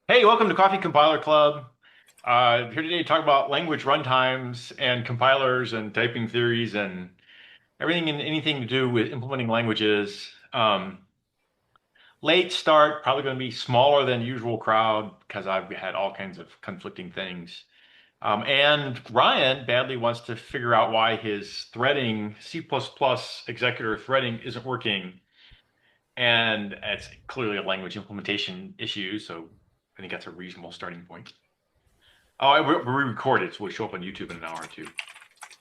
Hey, welcome to Coffee Compiler Club. Here today to talk about language runtimes and compilers and typing theories and everything and anything to do with implementing languages. Late start, probably going to be smaller than usual crowd because I've had all kinds of conflicting things. And Ryan badly wants to figure out why his threading, C++ executor threading isn't working. And it's clearly a language implementation issue, so I think that's a reasonable starting point. Oh, we're re-recorded, so we'll show up on YouTube in an hour or two.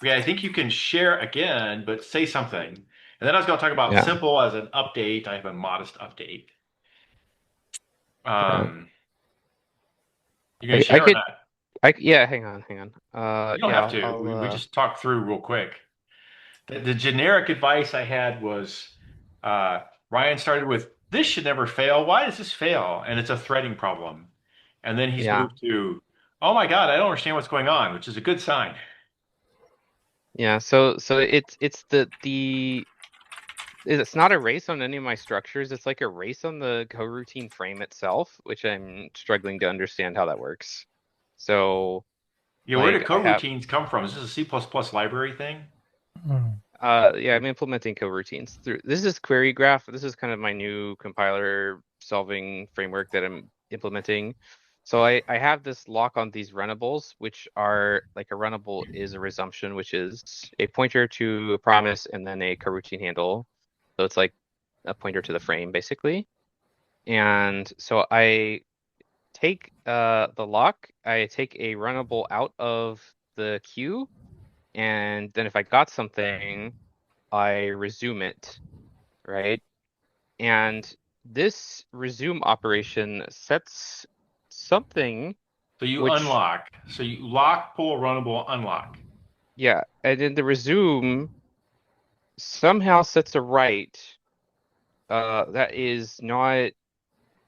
Yeah, I think you can share again, but say something. And then I was going to talk about Yeah. simple as an update. I have a modest update. Yeah. You going I, to I share or could not? yeah, hang on. You don't have Yeah, to. I'll We just talked through real quick. The generic advice I had was uh, Ryan started with, this should never fail. Why does this fail? And it's a threading problem. And then he's yeah. moved to, oh my God, I don't understand what's going on, which is a good sign. Yeah, so it's not a race on any of my structures. It's like a race on the coroutine frame itself, which I'm struggling to understand how that works. So Yeah, where do like I have coroutines come from? Is this a C++ library thing? yeah, I'm implementing coroutines through this is query graph. This is kind of my new compiler solving framework that I'm implementing. So I have this lock on these runnables, which are like a runnable is a resumption, which is a pointer to a promise and then a coroutine handle. So it's like a pointer to the frame basically. And so I take the lock, I take a runnable out of the queue, and then if I got something, I resume it, right? And this resume operation sets something So you which, unlock. So you lock, pull, runnable, unlock. yeah, and then the resume somehow sets a right that is not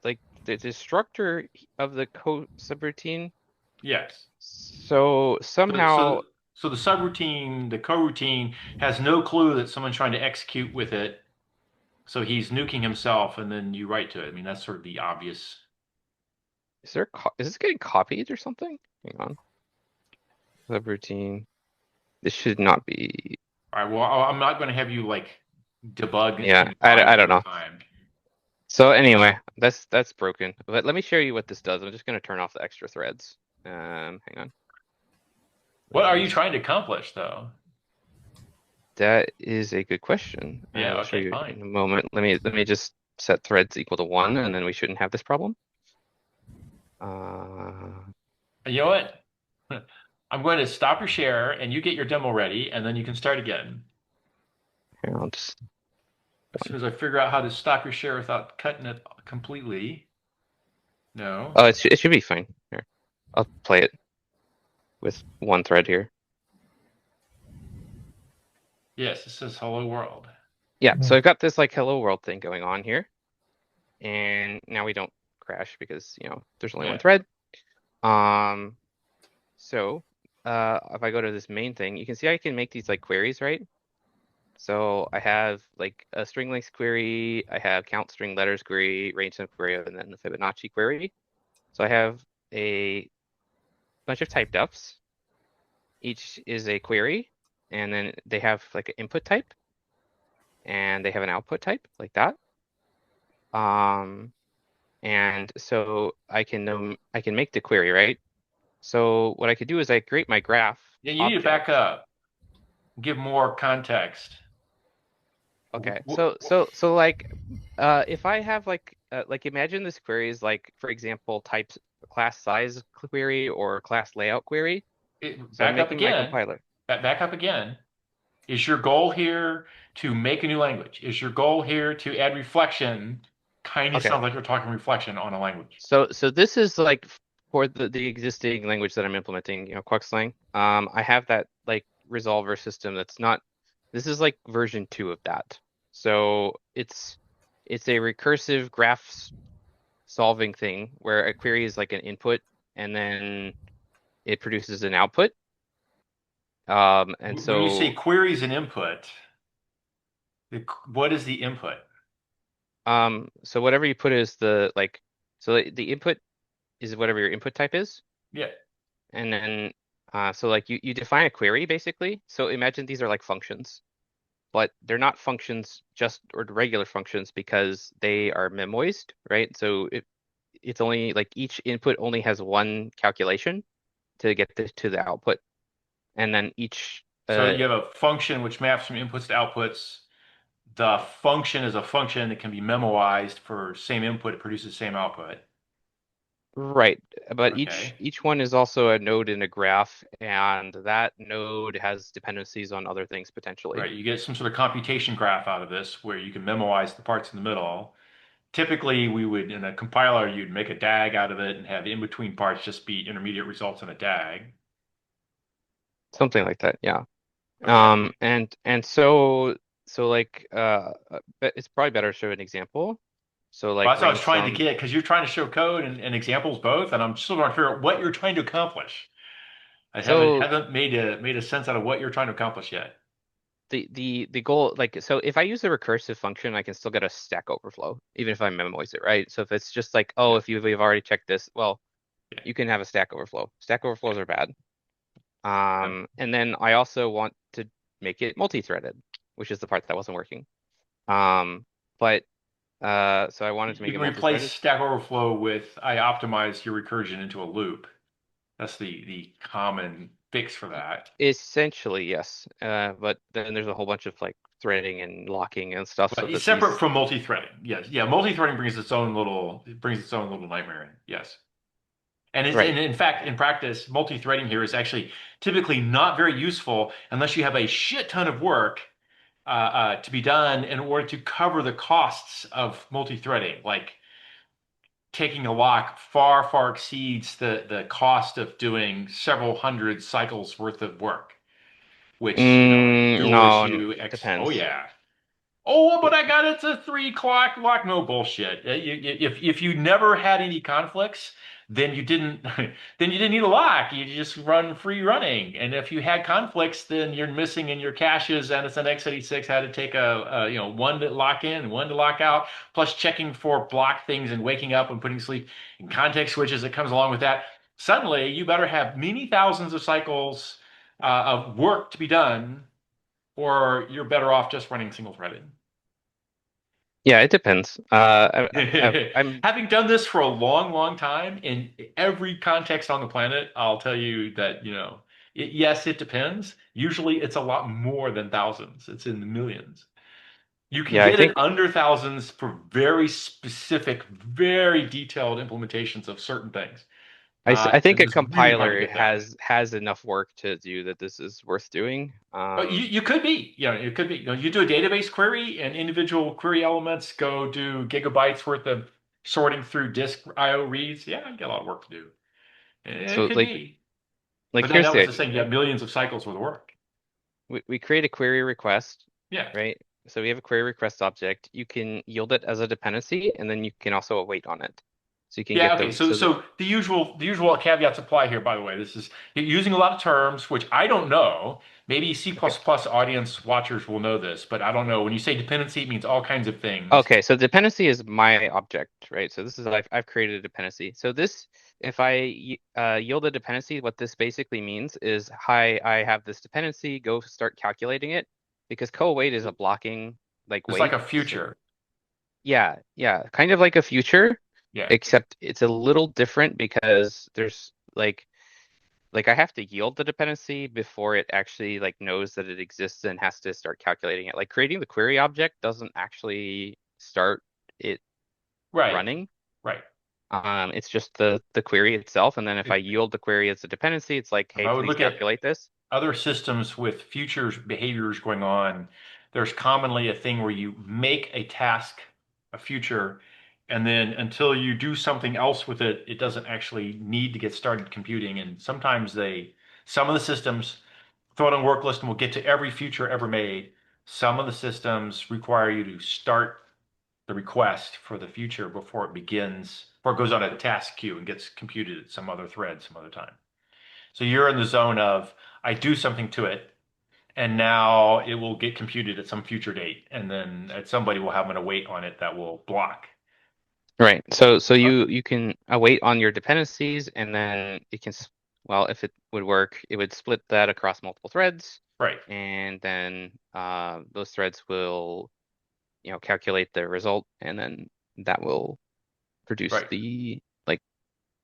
like the destructor of the code subroutine. Yes. So So so somehow, so the subroutine, the coroutine has no clue that someone's trying to execute with it. So he's nuking himself, and then you write to it. I mean, that's sort of the obvious. is this getting copied or something? Hang on, subroutine. This should not be. All right. Well, I'm not going to have you like debug Yeah, and log I the don't whole know. time. So anyway, that's broken. But let me show you what this does. I'm just going to turn off the extra threads. Hang on. Let What me are you just. trying to accomplish, though? That is a good question. I Yeah. will show Okay. you Fine. in a moment. Let me just set threads equal to 1, and then we shouldn't have this problem. Uh, You know what? I'm going to stop your share, and you get your demo ready, and then you can start again. Here, I'll just. As soon as I figure out how to stop your share without cutting it completely. No. Oh, it should be fine. Here, I'll play it with one thread here. Yes, it says hello world. Yeah, so I've got this like hello world thing going on here, and now we don't crash because there's only one Yeah. thread. Um, so if I go to this main thing, you can see I can make these like queries, right? So I have like a string length query, I have count string letters query, range sum query, and then the Fibonacci query. So I have a bunch of type defs. Each is a query, and then they have like an input type, and they have an output type like that. Um, and so I can make the query, right? So what I could do is I create my graph Yeah, you need to back object. up, give more context. Okay, W- so like, if I have like imagine this query is like, for example, types class size query or class layout query. So I'm Back up making my again. compiler. Back up again. Is your goal here to make a new language? Is your goal here to add reflection? Kind of Okay, sounds like you're talking reflection on a language. so this is like for the existing language that I'm implementing, Quackslang. I have that like resolver system that's not. This is like version 2 of that. So it's a recursive graph solving thing where a query is like an input and then it produces an output. And When you say so queries and input, what is the input? so whatever you put is the like, so the input. is whatever your input type is. Yeah. And then, so like you define a query basically. So imagine these are like functions, but they're not functions just or regular functions because they are memoized, right? So it's only like each input only has one calculation to get to the output. And then each, So you have a function which maps from inputs to outputs. The function is a function that can be memoized for same input, it produces same output. right, but each Okay. each one is also a node in a graph, and that node has dependencies on other things potentially. Right. You get some sort of computation graph out of this where you can memoize the parts in the middle. Typically, we would, in a compiler, you'd make a DAG out of it and have in between parts just be intermediate results in a DAG. Something like that, yeah. Okay. And so like but it's probably better to show an example. So Well, like that's what I was range trying to sum. get because you're trying to show code and examples both, and I'm still trying to figure out what you're trying to accomplish. I haven't So haven't made a sense out of what you're trying to accomplish yet. the goal, like, so if I use a recursive function, I can still get a stack overflow even if I memoize it, right? So if it's just like, oh, Yeah. if you've already checked this, well, Yeah. you can have a stack overflow. Stack overflows are bad. Yeah. And then I also want to make it multi-threaded, which is the part that wasn't working. Um, but so I wanted to You make it can replace multi-threaded. Stack Overflow with I optimize your recursion into a loop. That's the common fix for that. Essentially, yes. But then there's a whole bunch of like threading and locking and stuff so But it's that separate these, from multi-threading. Yes. Yeah, multi-threading brings its own little nightmare in. Yes. And right. in fact, in practice, multi-threading here is actually typically not very useful unless you have a shit ton of work to be done in order to cover the costs of multi-threading. Like taking a lock far exceeds the cost of doing several hundred cycles worth of work, which, endures No, you oh depends. yeah. Oh, but I got it to 3 o'clock. Lock, no bullshit. If you never had any conflicts, then you didn't then you didn't need a lock. You just run free running. And if you had conflicts, then you're missing in your caches, and it's an x86 had to take one to lock in, one to lock out, plus checking for block things and waking up and putting sleep and context switches that comes along with that. Suddenly, you better have many thousands of cycles of work to be done, or you're better off just running single threaded. Yeah, it depends. I'm Having done this for a long time in every context on the planet, I'll tell you that, yes, it depends. Usually it's a lot more than thousands. It's in the millions. You can yeah, I get it think under thousands for very specific, very detailed implementations of certain things. I think This a is really hard to compiler get that. has enough work to do that this is worth doing. But you could be, it could be. You do a database query and individual query elements go do gigabytes worth of sorting through disk IO reads. Yeah, you got a lot of work to do. It So could be. like But then here's that the was the idea, thing. You have right? millions of cycles worth of work. We create a query request, Yeah. right? So we have a query request object. You can yield it as a dependency, and then you can also await on it. So you can Yeah, get okay. the So so that so the usual caveats apply here, by the way. This is you're using a lot of terms, which I don't know. Maybe C++ okay. audience watchers will know this, but I don't know. When you say dependency, it means all kinds of things. Okay, so dependency is my object, right? So this is I've created a dependency. So this, if I yield a dependency, what this basically means is, hi, I have this dependency, go start calculating it, because co-await is a blocking like It's like wait. a So future. yeah, kind of like a future, Yeah. except it's a little different because there's like I have to yield the dependency before it actually like knows that it exists and has to start calculating it. Like creating the query object doesn't actually start it Right. running. Right. It's just the query itself, and then if I If yield the query as a dependency, it's like, if hey, I would please look at calculate this. other systems with futures behaviors going on, there's commonly a thing where you make a task a future, and then until you do something else with it, it doesn't actually need to get started computing. And sometimes some of the systems throw it on work list and will get to every future ever made. Some of the systems require you to start the request for the future before it goes on a task queue and gets computed at some other thread some other time. So you're in the zone of I do something to it, and now it will get computed at some future date, and then somebody will have an await on it that will block. Right. So Okay. you can await on your dependencies, and then it can, well, if it would work, it would split that across multiple threads, Right. and then those threads will, calculate the result, and then that will produce Right. the like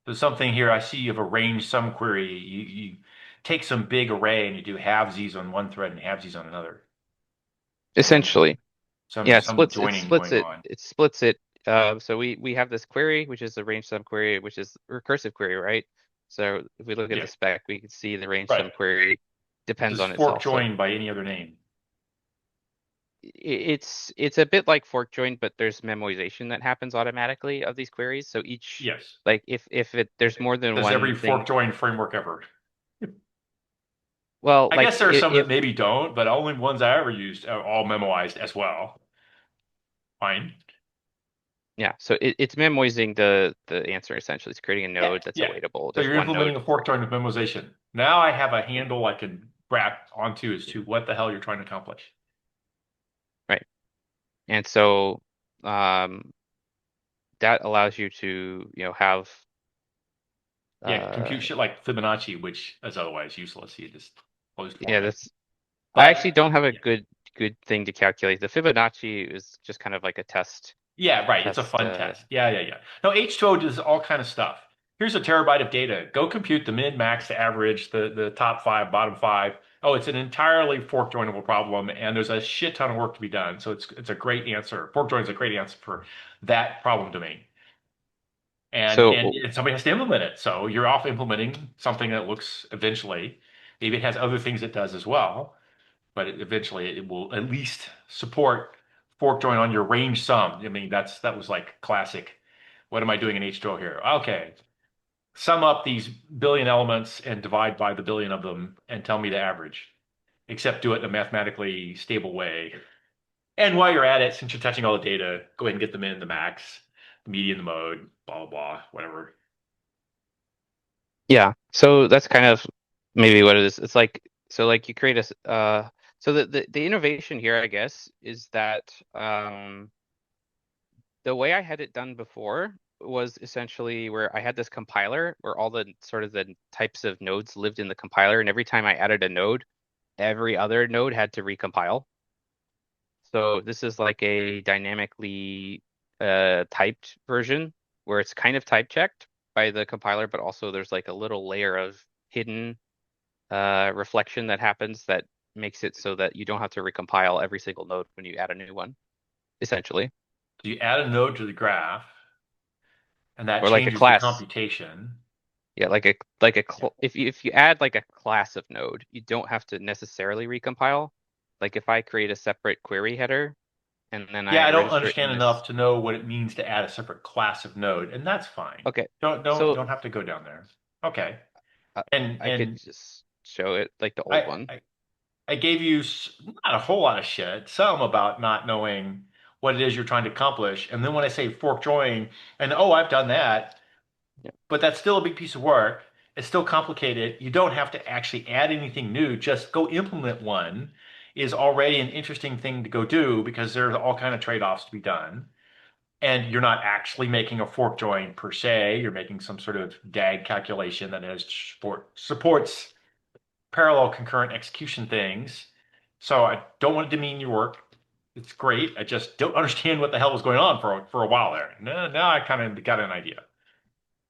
There's something here I see you have a range sum query. You take some big array and you do halvesies on one thread and halvesies on another. Some essentially. some Yeah, some it joining splits going it. on. It splits it. So we have this query, which is the range sum query, which is recursive query, right? So if we look at Yeah. the spec, we can see the range Right. sum query Which depends is on fork itself. So join by any other name. it's a bit like fork join, but there's memoization that happens automatically of these queries. So each, Yes. like, if it there's more than Does one every thing. fork join framework ever? Well, I like guess there are some that if maybe don't, but only ones I ever used are all memoized as well. Fine. yeah, so it's memoizing the answer essentially. It's creating a Yeah, node that's yeah. awaitable. So There's you're one implementing node, a fork join with memoization. Now I have a handle I can grab onto as to what the hell you're trying to accomplish. right? And so um, that allows you to, have Yeah, uh, compute shit like Fibonacci, which is otherwise useless. You just closed yeah, format. that's I But actually don't have a yeah, good thing to calculate. The Fibonacci is just kind of like a test yeah, right. It's a test. fun test. Yeah, yeah, yeah. No, H2O does all kind of stuff. Here's a terabyte of data. Go compute the min, max, the average, the top five, bottom five. Oh, it's an entirely fork joinable problem, and there's a shit ton of work to be done. So it's a great answer. Fork join is a great answer for that problem domain. And So somebody has to implement it. So you're off implementing something that looks eventually, maybe it has other things it does as well, but eventually it will at least support fork join on your range sum. I mean, that was like classic. What am I doing in H2O here? Okay, sum up these billion elements and divide by the billion of them and tell me the average, except do it in a mathematically stable way. And while you're at it, since you're touching all the data, go ahead and get them in the max, the median, the mode, blah, blah, blah, whatever. yeah, so that's kind of maybe what it is. It's like, so like you create so the innovation here, I guess, is that the way I had it done before was essentially where I had this compiler where all the sort of the types of nodes lived in the compiler, and every time I added a node, every other node had to recompile. So this is like a dynamically typed version where it's kind of type checked by the compiler, but also there's like a little layer of hidden reflection that happens that makes it so that you don't have to recompile every single node when you add a new one, essentially. So you add a node to the graph, and that Or like a changes the class. computation. Yeah, if you add like a class of node, you don't have to necessarily recompile. Like if I create a separate query header and then Yeah, I I don't register it in understand this. enough to know what it means to add a separate class of node, and that's fine. Okay, Don't so have to go down there. Okay. uh, And I could and just show it like the old I one. I, I gave you not a whole lot of shit, some about not knowing what it is you're trying to accomplish. And then when I say fork join, and oh, I've done that, Yeah. but that's still a big piece of work. It's still complicated. You don't have to actually add anything new. Just go implement one is already an interesting thing to go do because there's all kind of trade-offs to be done. And you're not actually making a fork join per se. You're making some sort of DAG calculation that supports parallel concurrent execution things. So I don't want to demean your work. It's great. I just don't understand what the hell was going on for a while there. Now I kind of got an idea.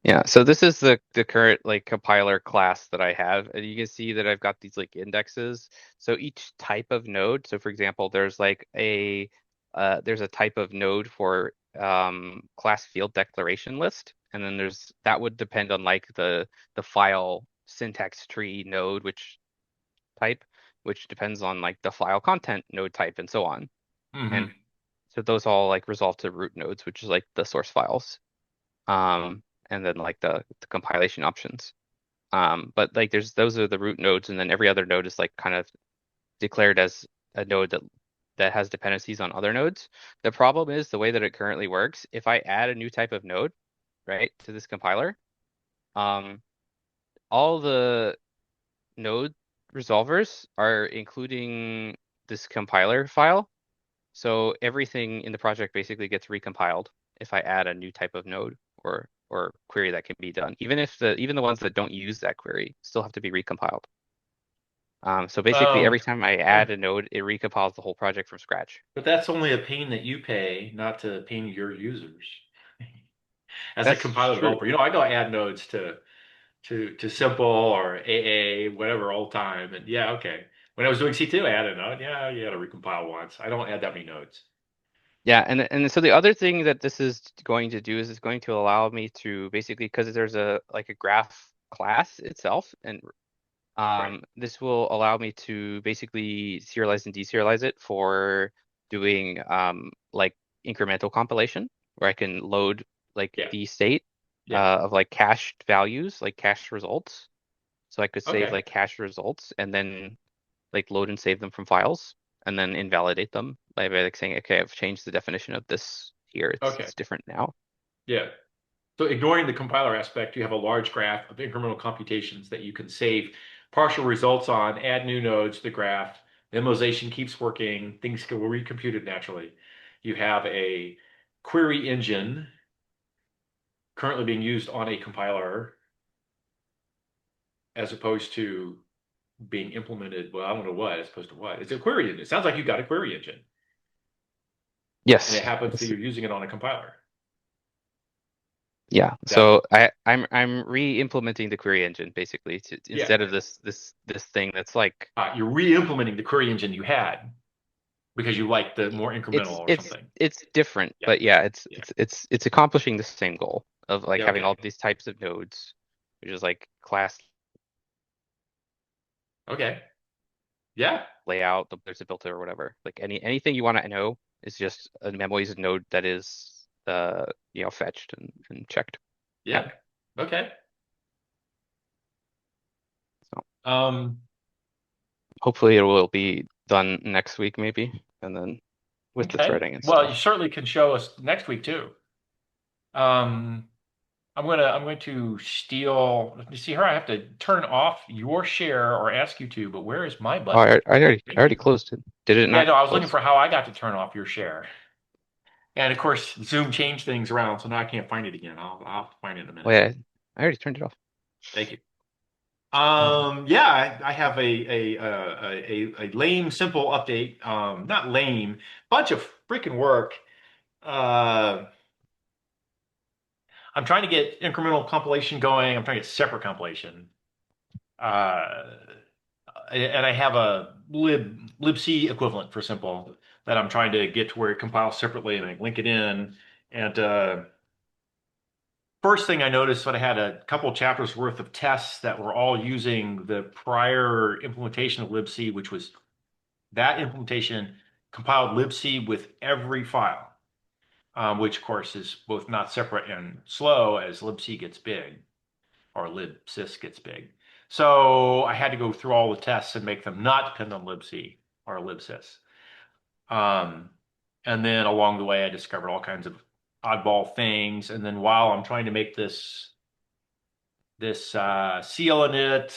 Yeah, so this is the current like compiler class that I have, and you can see that I've got these like indexes. So each type of node, so for example, there's a type of node for class field declaration list, and then there's that would depend on like the file syntax tree node, which type, which depends on like the file content node type and so on. And Hmm. so those all like resolve to root nodes, which is like the source files. And then like the compilation options. But like those are the root nodes, and then every other node is like kind of declared as a node that has dependencies on other nodes. The problem is the way that it currently works. If I add a new type of node, right, to this compiler, um, all the node resolvers are including this compiler file. So everything in the project basically gets recompiled if I add a new type of node or query that can be done. Even the ones that don't use that query still have to be recompiled. So basically, Oh, every time I yeah. add a node, it recompiles the whole project from scratch. But that's only a pain that you pay, not to pain your users. As a That's compiler true. developer, I go add nodes to simple or AA, whatever, all the time. And yeah, okay. When I was doing C2, I added a node. Yeah, you had to recompile once. I don't add that many nodes. Yeah, and so the other thing that this is going to do is it's going to allow me to basically, because there's a like a graph class itself, and Right. this will allow me to basically serialize and deserialize it for doing like incremental compilation, where I can load like Yeah. the state Yeah. of like cached values, like cached results. So I could save Okay. like cached results and then like load and save them from files and then invalidate them by like saying, okay, I've changed the definition of this here. Okay. It's different now. Yeah. So ignoring the compiler aspect, you have a large graph of incremental computations that you can save partial results on, add new nodes to the graph. The Memoization keeps working. Things can be recomputed naturally. You have a query engine currently being used on a compiler as opposed to being implemented. Well, I don't know what, as opposed to what. It's a query engine. It sounds like you've got a query engine, and it Yes. happens that It's- you're using it on a compiler. yeah. That, So I'm re-implementing the query engine basically to yeah, instead of this thing that's like you're re-implementing the query engine you had because you like the more incremental or something. it's different, Yeah, but yeah, yeah, it's accomplishing the same goal of like yeah. having Okay, all these types of nodes, which is like class okay, yeah, layout, there's a filter or whatever. Like anything you want to know is just a memoiz node that is fetched and checked. yeah. Added. Okay. So Um, hopefully it will be done next week maybe, and then with the okay. threading and Well, you stuff. certainly can show us next week too. Um, I'm going to steal. Let me see here. I have to turn off your share or ask you to, but where is my Oh, button? I Thank already you. closed it. Did it Yeah, not no, I was looking close? for how I got to turn off your share. And of course, Zoom changed things around, so now I can't find it again. I'll have to find it in a Oh minute. yeah, I already turned it off. Thank you. Um, Yeah, I have a lame, simple update. Not lame, bunch of freaking work. Uh, I'm trying to get incremental compilation going. I'm trying to get separate compilation. Uh, and I have a libc equivalent for simple that I'm trying to get to where it compiles separately and I link it in. And first thing I noticed when I had a couple chapters worth of tests that were all using the prior implementation of libc, which was that implementation compiled libc with every file, which of course is both not separate and slow as libc gets big or libsys gets big. So I had to go through all the tests and make them not depend on libc or libsys. Um, and then along the way, I discovered all kinds of oddball things. And then while I'm trying to make this CL-init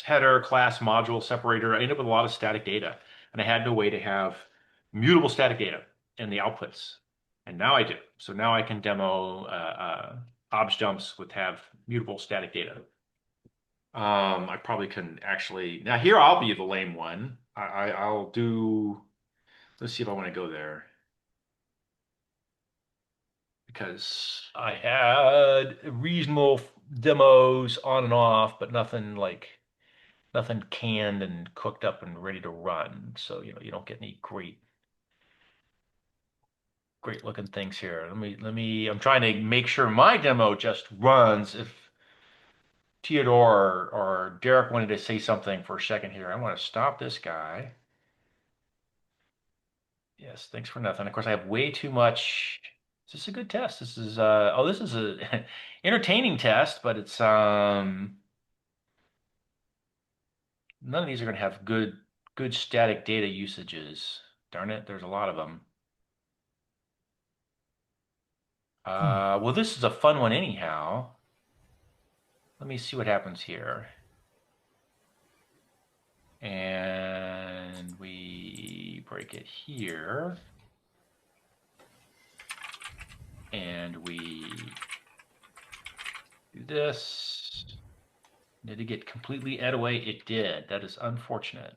header class module separator, I ended up with a lot of static data, and I had no way to have mutable static data in the outputs. And now I do. So now I can demo obj dumps with have mutable static data. I probably can actually now here I'll be the lame one. I'll do. Let's see if I want to go there because I had reasonable demos on and off, but nothing canned and cooked up and ready to run. So, you don't get any great looking things here. I'm trying to make sure my demo just runs. If Theodore or Derek wanted to say something for a second here, I want to stop this guy. Yes, thanks for nothing. Of course, I have way too much. Is this a good test? This is a entertaining test, but it's none of these are going to have good static data usages. Darn it, there's a lot of them. Well, this is a fun one anyhow. Let me see what happens here. And we break it here. and we do this. Did it get completely ed away? It did. That is unfortunate.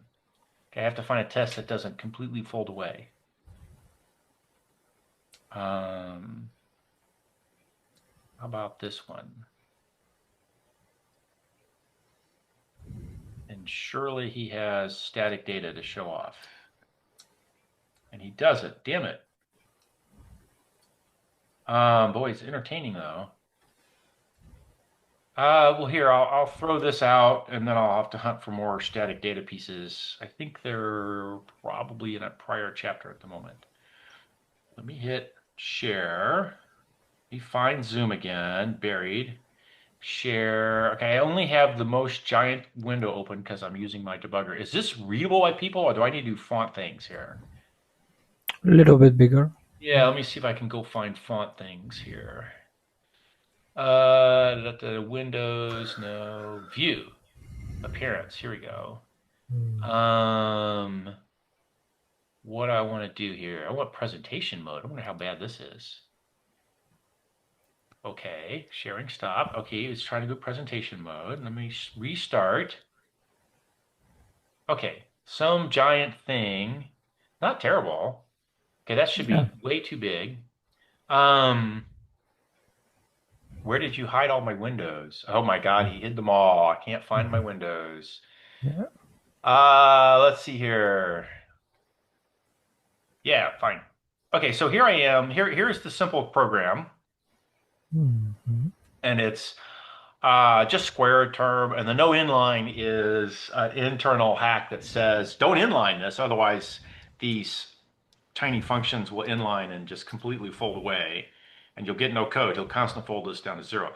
Okay, I have to find a test that doesn't completely fold away. How about this one? And surely he has static data to show off. And he does it. Damn it. Boy, it's entertaining though. Well, here, I'll throw this out and then I'll have to hunt for more static data pieces. I think they're probably in a prior chapter at the moment. Let me hit share. Let me find Zoom again, buried. Share. Okay, I only have the most giant window open because I'm using my debugger. Is this readable by people or do I need to do font things here? A little bit bigger. Yeah, let me see if I can go find font things here. The Windows, no, view, appearance. Here we go. What do I want to do here? I want presentation mode. I wonder how bad this is. Okay, sharing stop. Okay, it's trying to go presentation mode. Let me restart. Okay, some giant thing. Not terrible. Okay, that should Yeah. be way too big. Where did you hide all my windows? Oh my God, he hid them all. I can't find my windows. Yeah. Let's see here. Yeah, fine. Okay, so here I am. Here's the simple program, Mhm. and it's just square term, and the no inline is an internal hack that says don't inline this, otherwise these tiny functions will inline and just completely fold away, and you'll get no code. He'll constantly fold this down to zero.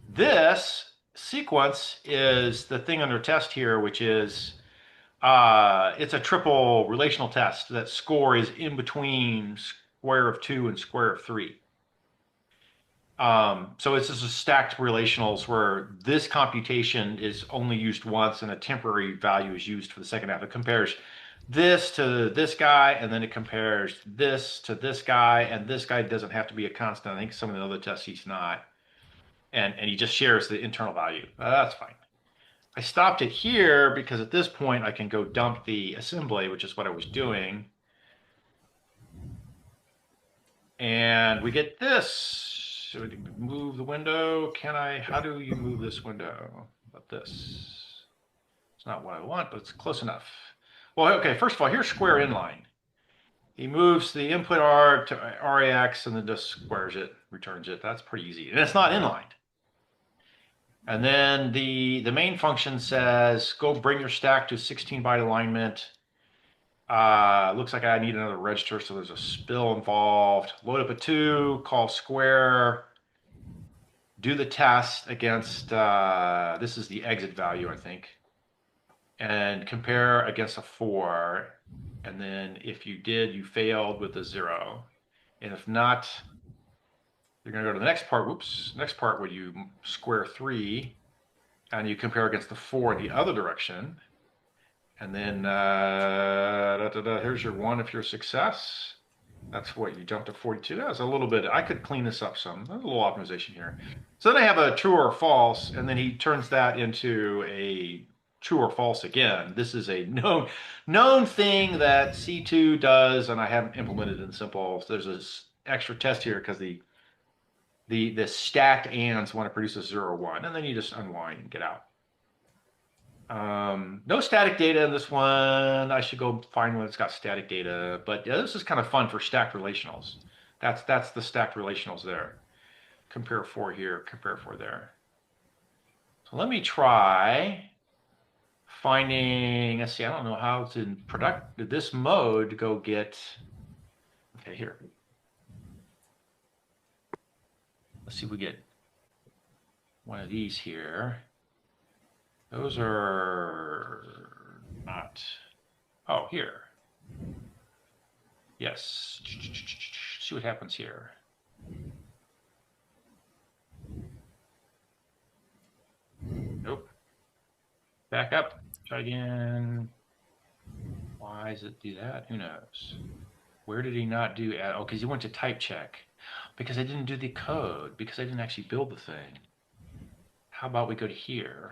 This sequence is the thing under test here, which is it's a triple relational test that score is in between square of 2 and square of 3. So it's just a stacked relationals where this computation is only used once and a temporary value is used for the second half. It compares this to this guy, and then it compares this to this guy, and this guy doesn't have to be a constant. I think some of the other tests he's not. And he just shares the internal value. That's fine. I stopped it here because at this point I can go dump the assembly, which is what I was doing. And we get this. Should we move the window? Can I? How do you move this window? About this. It's not what I want, but it's close enough. Well, okay, first of all, here's square inline. He moves the input R to RAX and then just squares it, returns it. That's pretty easy. And it's not inlined. And then the main function says, go bring your stack to 16-byte alignment. Looks like I need another register, so there's a spill involved. Load up a 2, call square, do the test against, this is the exit value, I think, and compare against a 4. And then if you did, you failed with a 0. And if not, you're going to go to the next part. Whoops. Next part where you square 3 and you compare against the 4 in the other direction. And then here's your 1 if you're a success. That's what you jump to 42. That's a little bit. I could clean this up some. There's a little optimization here. So then I have a true or false, and then he turns that into a true or false again. This is a known thing that C2 does, and I haven't implemented in simple. So there's this extra test here because the stacked ands want to produce a 0 or 1, and then you just unwind and get out. No static data in this one. I should go find one that's got static data. But yeah, this is kind of fun for stacked relationals. That's the stacked relationals there. Compare 4 here, compare 4 there. So let me try finding, let's see, I don't know how to this mode to go get, okay, here. Let's see if we get one of these here. Those are not, oh, here. Yes, see what happens here. Nope. Back up, try again. Why does it do that? Who knows? Where did he not do, oh, because he went to type check. Because I didn't do the code, because I didn't actually build the thing. How about we go to here?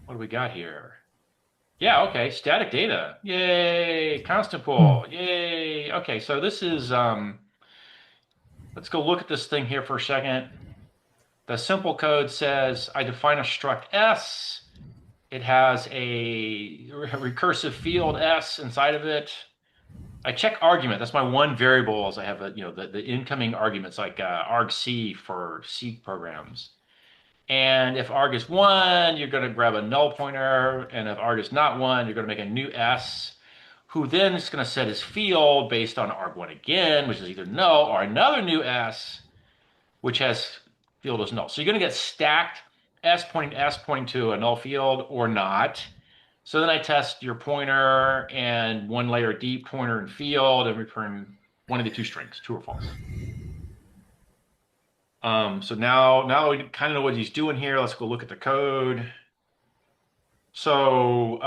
What do we got here? Yeah, okay, static data. Yay, constant pool. Yay. Okay, so this is, let's go look at this thing here for a second. The simple code says I define a struct S. It has a recursive field S inside of it. I check argument. That's my one variable as I have the incoming arguments like argc for C programs. And if arg is 1, you're going to grab a null pointer. And if arg is not 1, you're going to make a new S, who then is going to set his field based on arg1 again, which is either null, or another new S, which has field as null. So you're going to get stacked S pointing to a null field or not. So then I test your pointer and one layer deep pointer and field and return one of the two strings, true or false. So now we kind of know what he's doing here. Let's go look at the code. So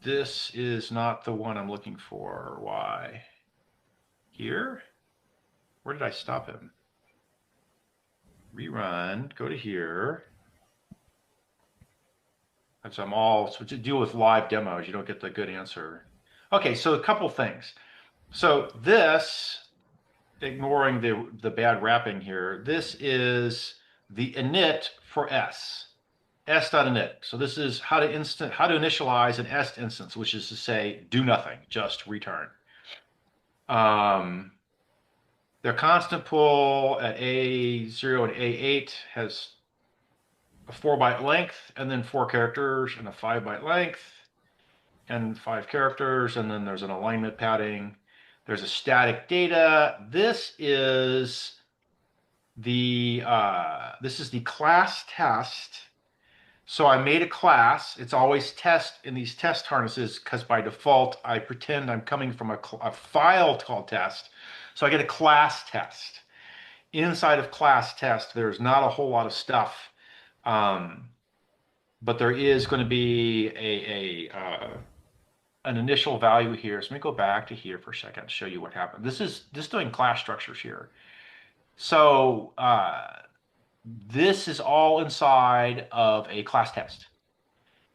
this is not the one I'm looking for. Why? Here? Where did I stop him? Rerun, go to here. So to deal with live demos, you don't get the good answer. Okay, so a couple things. So this, ignoring the bad wrapping here, this is the init for S. S.init. So this is how to initialize an S instance, which is to say, do nothing, just return. Their constant pool at A0 and A8 has a 4-byte length, and then 4 characters, and a 5-byte length, and 5 characters, and then there's an alignment padding. There's a static data. This is the class test. So I made a class. It's always test in these test harnesses because by default I pretend I'm coming from a file called test. So I get a class test. Inside of class test, there's not a whole lot of stuff. But there is going to be an initial value here. So let me go back to here for a second and show you what happened. This is doing class structures here. So this is all inside of a class test.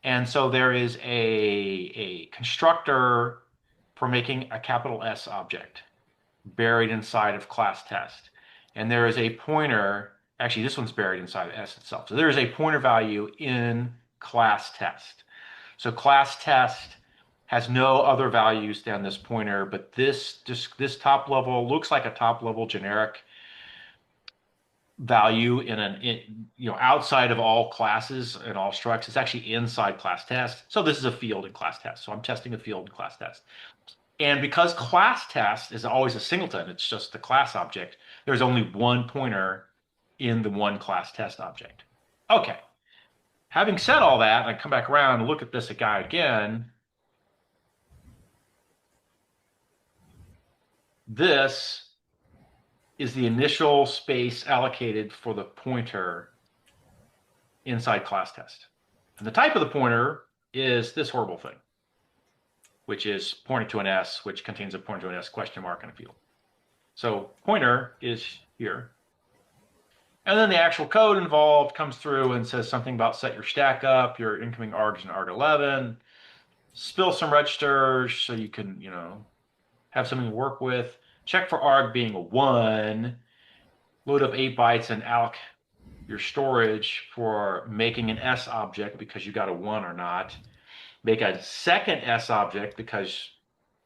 And so there is a constructor for making a capital S object buried inside of class test. And there is a pointer. Actually, this one's buried inside of S itself. So there is a pointer value in class test. So class test has no other values than this pointer, but this top level looks like a top level generic value outside of all classes and all structs. It's actually inside class test. So this is a field in class test. So I'm testing a field in class test. And because class test is always a singleton, it's just the class object, there's only one pointer in the one class test object. Okay. Having said all that, I come back around and look at this guy again. This is the initial space allocated for the pointer inside class test. And the type of the pointer is this horrible thing, which is pointing to an S, which contains a pointer to an S question mark in a field. So pointer is here. And then the actual code involved comes through and says something about set your stack up, your incoming args and arg11, spill some registers so you can, have something to work with. Check for arg being a 1, load up 8 bytes and alloc your storage for making an S object because you got a 1 or not. Make a second S object because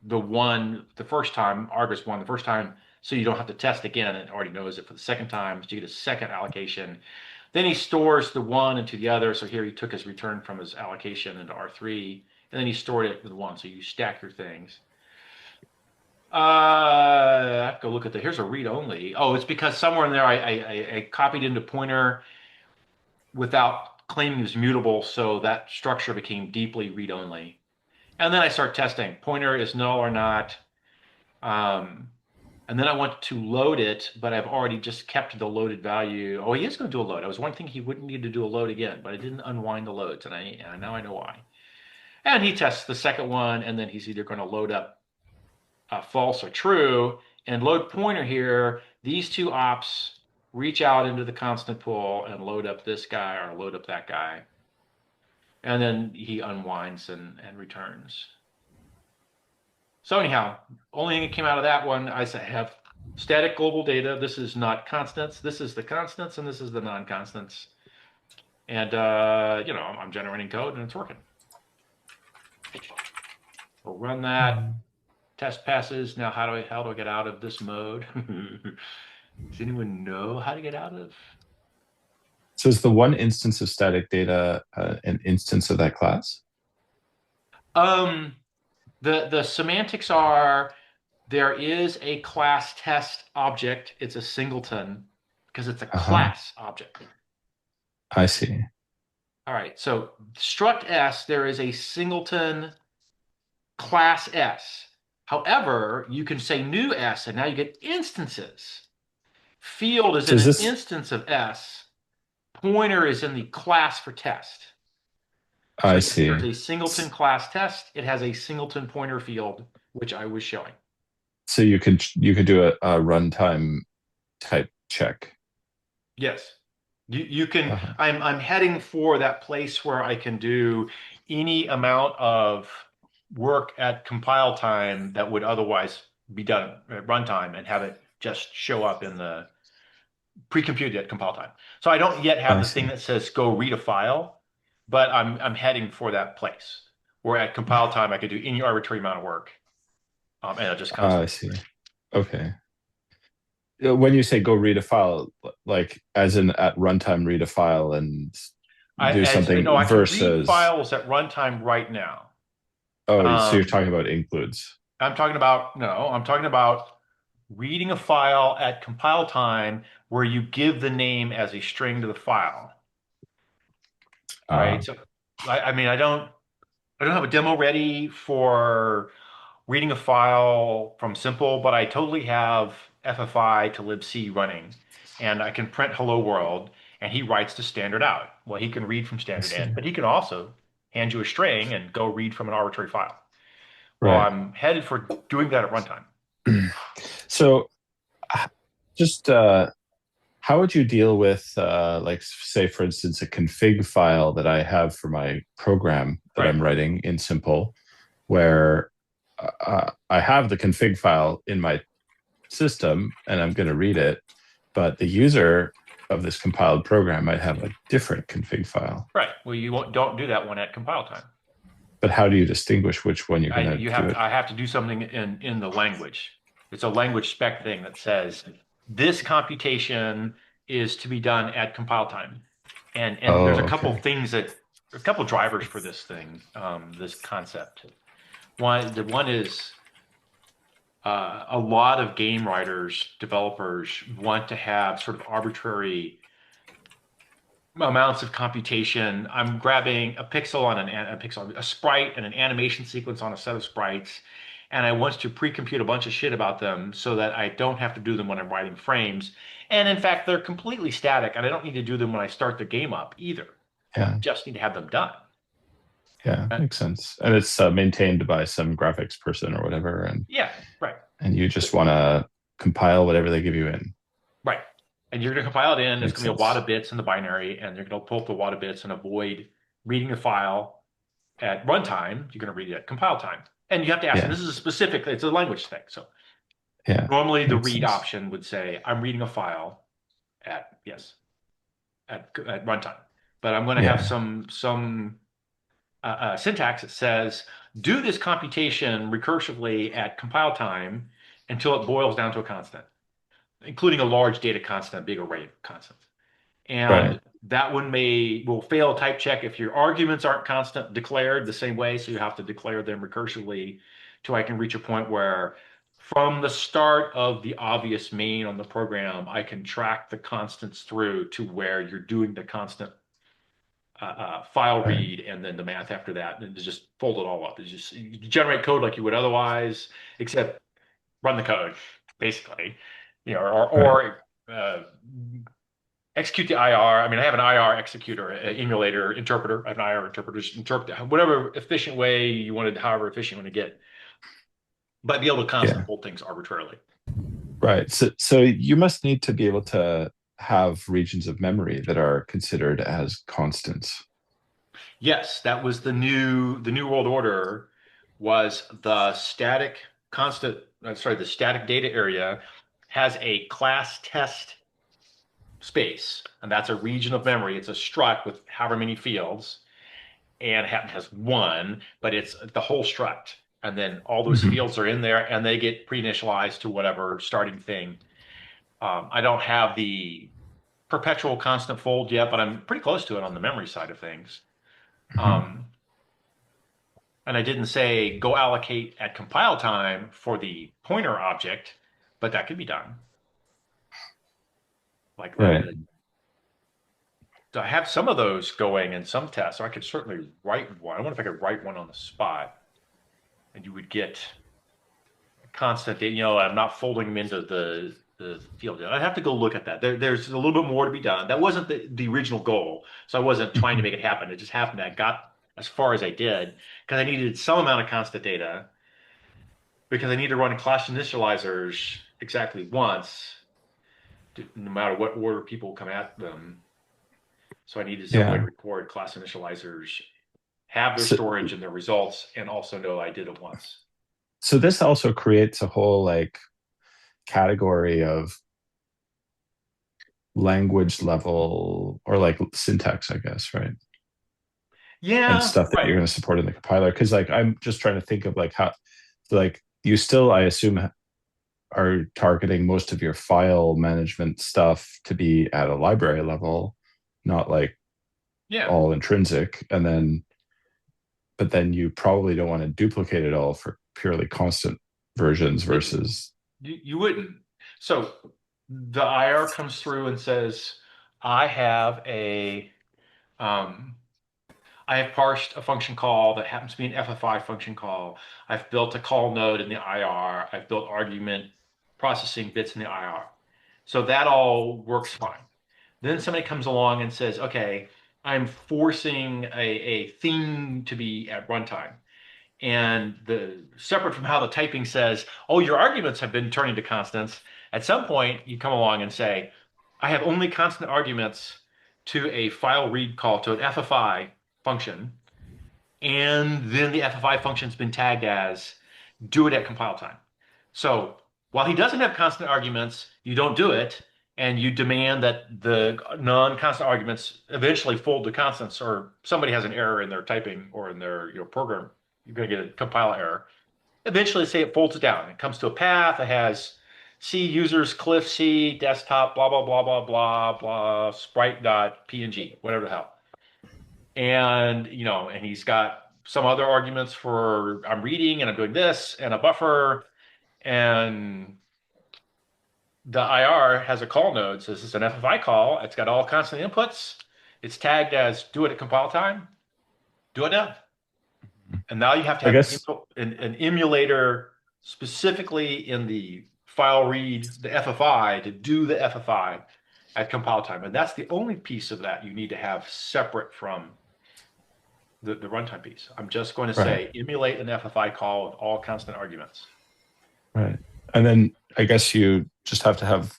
the first time, arg is 1 the first time, so you don't have to test again. It already knows it for the second time, so you get a second allocation. Then he stores the 1 into the other. So here he took his return from his allocation into R3, and then he stored it with 1. So you stack your things. I have to go look at here's a read only. Oh, it's because somewhere in there I copied into pointer without claiming it was mutable, so that structure became deeply read only. And then I start testing. Pointer is null or not. And then I want to load it, but I've already just kept the loaded value. Oh, he is going to do a load. I was thinking he wouldn't need to do a load again, but I didn't unwind the loads, and now I know why. And he tests the second one, and then he's either going to load up false or true. And load pointer here, these two ops reach out into the constant pool and load up this guy or load up that guy. And then he unwinds and returns. So anyhow, only thing that came out of that one, I have static global data. This is not constants. This is the constants, and this is the non-constants. And, I'm generating code, and it's working. We'll run that. Test passes. Now, how do I get out of this mode? Does anyone know how to get out of? So is the one instance of static data an instance of that class? The semantics are there is a class test object. It's a singleton because it's a class object. I see. All right. So struct S, there is a singleton class S. However, you can say new S, and now you get instances. Field is in an instance of S. Pointer is in the class for test. So I see. There's a singleton class test. It has a singleton pointer field, which I was showing. So you could do a runtime type check. Yes. You can. I'm heading for that place where I can do any amount of work at compile time that would otherwise be done at runtime and have it just show up in the pre-computed at compile time. So I don't yet have the thing that says go read a file, but I'm heading for that place where at compile time I could do any arbitrary amount of work, and it'll just constantly. I see. Okay. When you say go read a file, like as in at runtime read a file and do something no, I versus can read files at runtime right now. Oh, so you're talking about includes. I'm talking about reading a file at compile time where you give the name as a string to the file. Right. So I don't have a demo ready for reading a file from simple, but I totally have FFI to libc running, and I can print hello world, and he writes the standard out. Well, he can read from standard in, but he can also hand you a string and go read from an arbitrary file. Well, I'm headed for doing that at runtime. So just how would you deal with, like, say, for instance, a config file that I have for my program that I'm writing in simple, where I have the config file in my system and I'm going to read it, but the user of this compiled program might have a different config file. Right. Well, don't do that one at compile time. But how do you distinguish which one you're going to do? I have to do something in the language. It's a language spec thing that says this computation is to be done at compile time. And there's a couple things a couple drivers for this thing, this concept. One is a lot of game writers, developers want to have sort of arbitrary amounts of computation. I'm grabbing a pixel on a sprite and an animation sequence on a set of sprites, and I want to pre-compute a bunch of shit about them so that I don't have to do them when I'm writing frames. And in fact, they're completely static, and I don't need to do them when I start the game up either. Yeah. I just need to have them done. Yeah, makes sense. And it's maintained by some graphics person or whatever. And yeah, right. And you just want to compile whatever they give you in. Right. And you're going to compile it in. There's going to be a wad of bits in the binary, and you're going to pull up the wad of bits and avoid reading the file at runtime. You're going to read it at compile time. And you have to ask, and this is it's a language thing. So normally the read option would say, I'm reading a file at runtime. But I'm going to have some syntax that says, do this computation recursively at compile time until it boils down to a constant, including a large data constant, a big array of constants. And that one will fail type check if your arguments aren't constant declared the same way. So you have to declare them recursively till I can reach a point where from the start of the obvious main on the program, I can track the constants through to where you're doing the constant file read and then the math after that, and just fold it all up. It's just you generate code like you would otherwise, except run the code basically, or execute the IR. I mean, I have an IR executor, an emulator, interpreter. I have an IR interpreter, just interpret whatever efficient way you wanted, however efficient you want to get, but be able to constant Yeah. hold things arbitrarily. Right. So you must need to be able to have regions of memory that are considered as constants. Yes, that was the new world order was the static constant, sorry, the static data area has a class test space, and that's a region of memory. It's a struct with however many fields, and has one, but it's the whole struct. And then all those Mhm. fields are in there, and they get pre-initialized to whatever starting thing. I don't have the perpetual constant fold yet, but I'm pretty close to it on the memory side of things. Mhm. Um, and I didn't say go allocate at compile time for the pointer object, but that could be done. Like Right. I have some of those going in some tests, so I could certainly write one. I wonder if I could write one on the spot, and you would get constant data. I'm not folding them into the field. I'd have to go look at that. There's a little bit more to be done. That wasn't the original goal, so I wasn't trying to Mhm. make it happen. It just happened. I got as far as I did because I needed some amount of constant data because I need to run class initializers exactly once, no matter what order people come at them. So I needed some way to Yeah. record class initializers, have their So, storage and their results, and also know I did it once. so this also creates a whole like category of language level or like syntax, I guess, right? And Yeah, stuff that you're right. going to support in the compiler. Because like I'm just trying to think of like how, like you still, I assume, are targeting most of your file management stuff to be at a library level, not like Yeah. all intrinsic. And then, but then you probably don't want to duplicate it all for purely constant versions It, versus. you wouldn't. So the IR comes through and says, I have a um, I have parsed a function call that happens to be an FFI function call. I've built a call node in the IR. I've built argument processing bits in the IR. So that all works fine. Then somebody comes along and says, okay, I'm forcing a theme to be at runtime. And the separate from how the typing says, oh, your arguments have been turning to constants. At some point, you come along and say, I have only constant arguments to a file read call to an FFI function, and then the FFI function's been tagged as do it at compile time. So while he doesn't have constant arguments, you don't do it, and you demand that the non-constant arguments eventually fold to constants, or somebody has an error in their typing or in their program. You're going to get a compile error. Eventually, say it folds it down. It comes to a path. It has C users, Cliff C, desktop, blah, blah, blah, blah, blah, blah, sprite dot PNG, whatever the hell. And, and he's got some other arguments for I'm reading and I'm doing this and a buffer. And the IR has a call node. So this is an FFI call. It's got all constant inputs. It's tagged as do it at compile time. Do it now. And now you have to I have guess. an emulator specifically in the file read, the FFI, to do the FFI at compile time. And that's the only piece of that you need to have separate from the runtime piece. I'm just going to Right. say emulate an FFI call with all constant arguments. Right. And then I guess you just have to have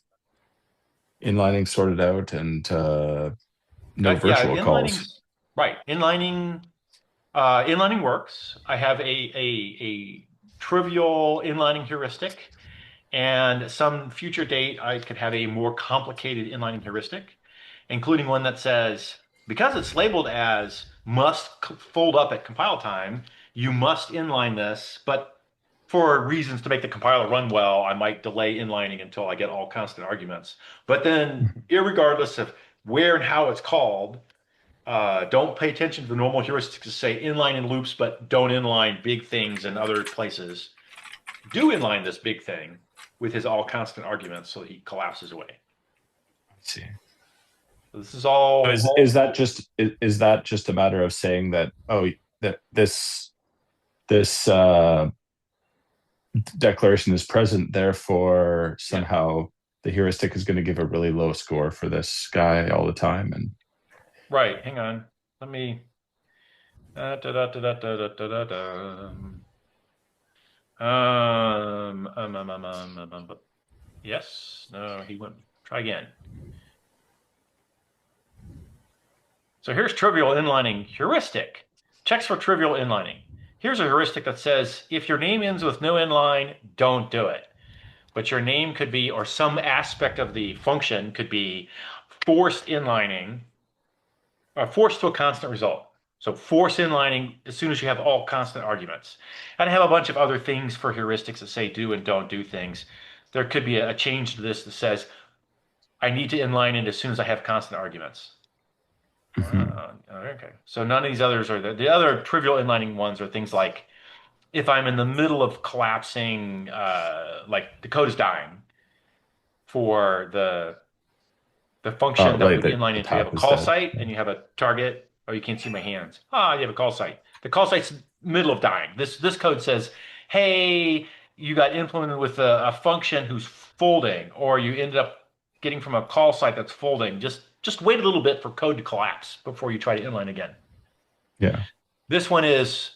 inlining sorted out and no Yeah, virtual calls. inlining's right. Inlining works. I have a trivial inlining heuristic, and some future date I could have a more complicated inlining heuristic, including one that says because it's labeled as must fold up at compile time, you must inline this, but for reasons to make the compiler run well, I might delay inlining until I get all constant arguments. But then, Mhm. irregardless of where and how it's called, don't pay attention to the normal heuristics to say inline in loops, but don't inline big things in other places. Do inline this big thing with his all constant arguments so he collapses away. Let's see. So this is all. Is that just a matter of saying that that this declaration is present, therefore Yeah. somehow the heuristic is going to give a really low score for this guy all the time. And Right. Hang on. Let me. Da, da, da, da, da, da, da, da, da. Yes. No, he went. Try again. So here's trivial inlining heuristic. Checks for trivial inlining. Here's a heuristic that says if your name ends with no inline, don't do it. But your name could be, or some aspect of the function could be forced inlining, or forced to a constant result. So force inlining as soon as you have all constant arguments. And I have a bunch of other things for heuristics that say do and don't do things. There could be a change to this that says I need to inline it as soon as I have constant arguments. Okay. So none of these others are the other trivial inlining ones are things like if I'm in the middle of collapsing, like the code is dying for the function that like would inline into you have a path is call dead. site and you have a target. Oh, you can't see my hands. You have a call site. The call site's middle of dying. This code says, hey, you got implemented with a function who's folding, or you ended up getting from a call site that's folding. Just wait a little bit for code to collapse before you try to inline again. Yeah. This one is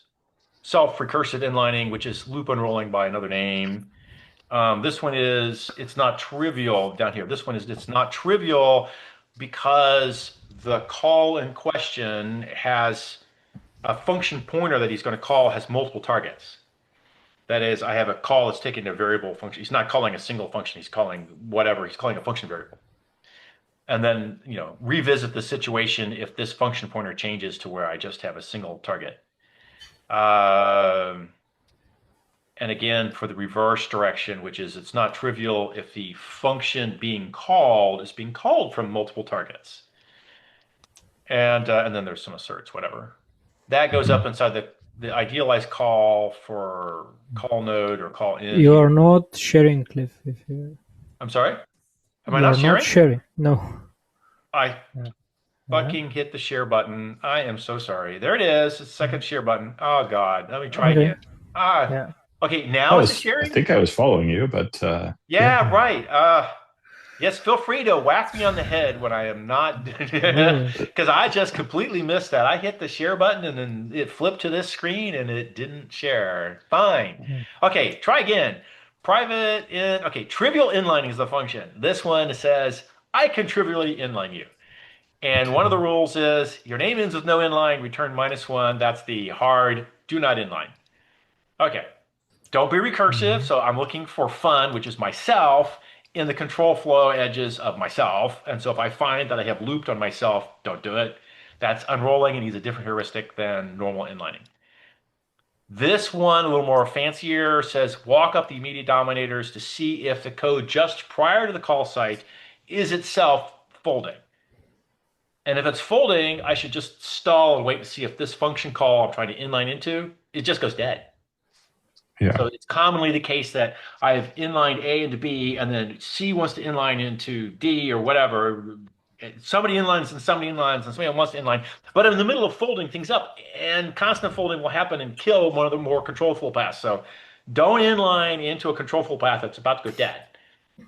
self-recursive inlining, which is loop unrolling by another name. This one is, it's not trivial down here. This one is, it's not trivial because the call in question has a function pointer that he's going to call has multiple targets. That is, I have a call that's taking a variable function. He's not calling a single function. He's calling whatever. He's calling a function variable. And then, revisit the situation if this function pointer changes to where I just have a single target. And again, for the reverse direction, which is it's not trivial if the function being called is being called from multiple targets. And then there's some asserts, whatever. That goes up inside the idealized call for call node or call in. You are not sharing, Cliff. If you... I'm sorry? Am I You not are sharing? not sharing. No. I fucking hit the share button. I am so sorry. There it is. It's the second share button. Oh, God. Let me try again. Yeah. Okay, now is it sharing? I think I was following you, but yeah, right. Yes, feel free to whack me on the head when I am not, because I just completely missed that. I hit the share button and then it flipped to this screen and it didn't share. Fine. Okay, try again. Private in, okay, trivial inlining is the function. This one says, I can trivially inline you. And one of the rules is your name ends with no inline, return -1. That's the hard do not inline. Okay. Don't be recursive. So I'm looking for fun, which is myself, in the control flow edges of myself. And so if I find that I have looped on myself, don't do it. That's unrolling and needs a different heuristic than normal inlining. This one, a little more fancier, says walk up the immediate dominators to see if the code just prior to the call site is itself folding. And if it's folding, I should just stall and wait to see if this function call I'm trying to inline into, it just goes dead. yeah. So it's commonly the case that I've inlined A into B, and then C wants to inline into D or whatever. Somebody inlines and somebody inlines and somebody wants to inline. But I'm in the middle of folding things up, and constant folding will happen and kill one of the more control flow paths. So don't inline into a control flow path that's about to go dead.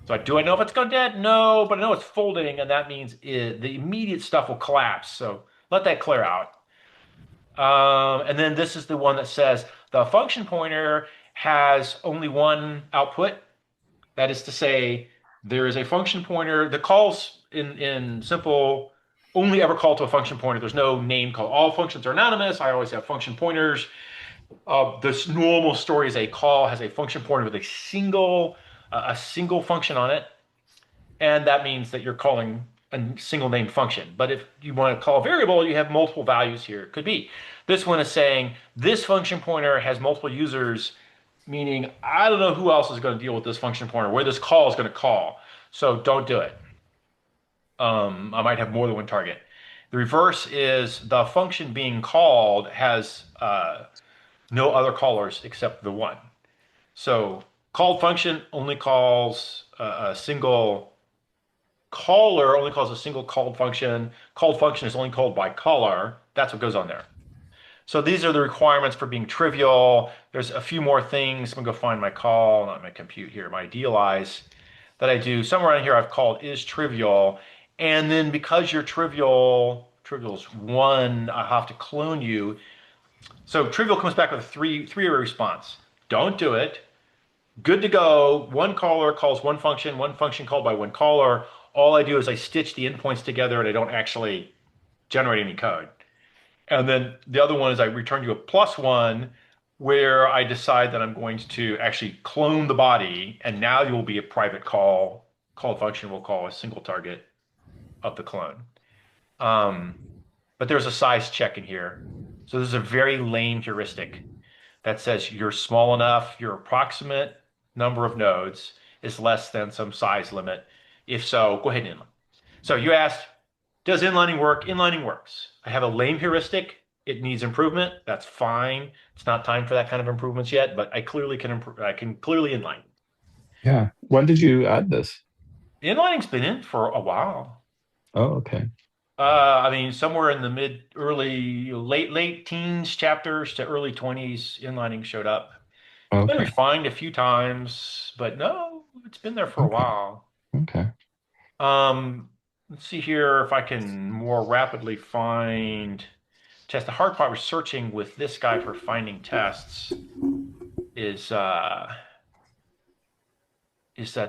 So do I know if it's gone dead? No, but I know it's folding, and that means the immediate stuff will collapse. So let that clear out. And then this is the one that says the function pointer has only one output. That is to say, there is a function pointer. The calls in simple only ever call to a function pointer. There's no name call. All functions are anonymous. I always have function pointers. This normal story is a call has a function pointer with a single function on it. And that means that you're calling a single named function. But if you want to call a variable, you have multiple values here. It could be. This one is saying this function pointer has multiple users, meaning I don't know who else is going to deal with this function pointer, where this call is going to call. So don't do it. I might have more than one target. The reverse is the function being called has no other callers except the one. So called function only calls a single caller, only calls a single called function. Called function is only called by caller. That's what goes on there. So these are the requirements for being trivial. There's a few more things. I'm going to go find my call, not my compute here, my idealize. that I do somewhere around here I've called is trivial. And then because you're trivial's one, I have to clone you. So trivial comes back with a three array response. Don't do it. Good to go. One caller calls one function called by one caller. All I do is I stitch the endpoints together and I don't actually generate any code. And then the other one is I return you a +1 where I decide that I'm going to actually clone the body, and now you will be a private call function we'll call a single target of the clone. But there's a size check in here. So this is a very lame heuristic that says you're small enough, your approximate number of nodes is less than some size limit. If so, go ahead and inline. So you asked, does inlining work? Inlining works. I have a lame heuristic. It needs improvement. That's fine. It's not time for that kind of improvements yet, but I clearly can improve. I can clearly inline. Yeah. When did you add this? Inlining's been in for a while. Oh, okay. I mean, somewhere in the late teens chapters to early 20s, inlining showed up. It's been Okay. refined a few times, but no, it's been there for a while. Okay. Let's see here if I can more rapidly find tests. The hard part with searching with this guy for finding tests is that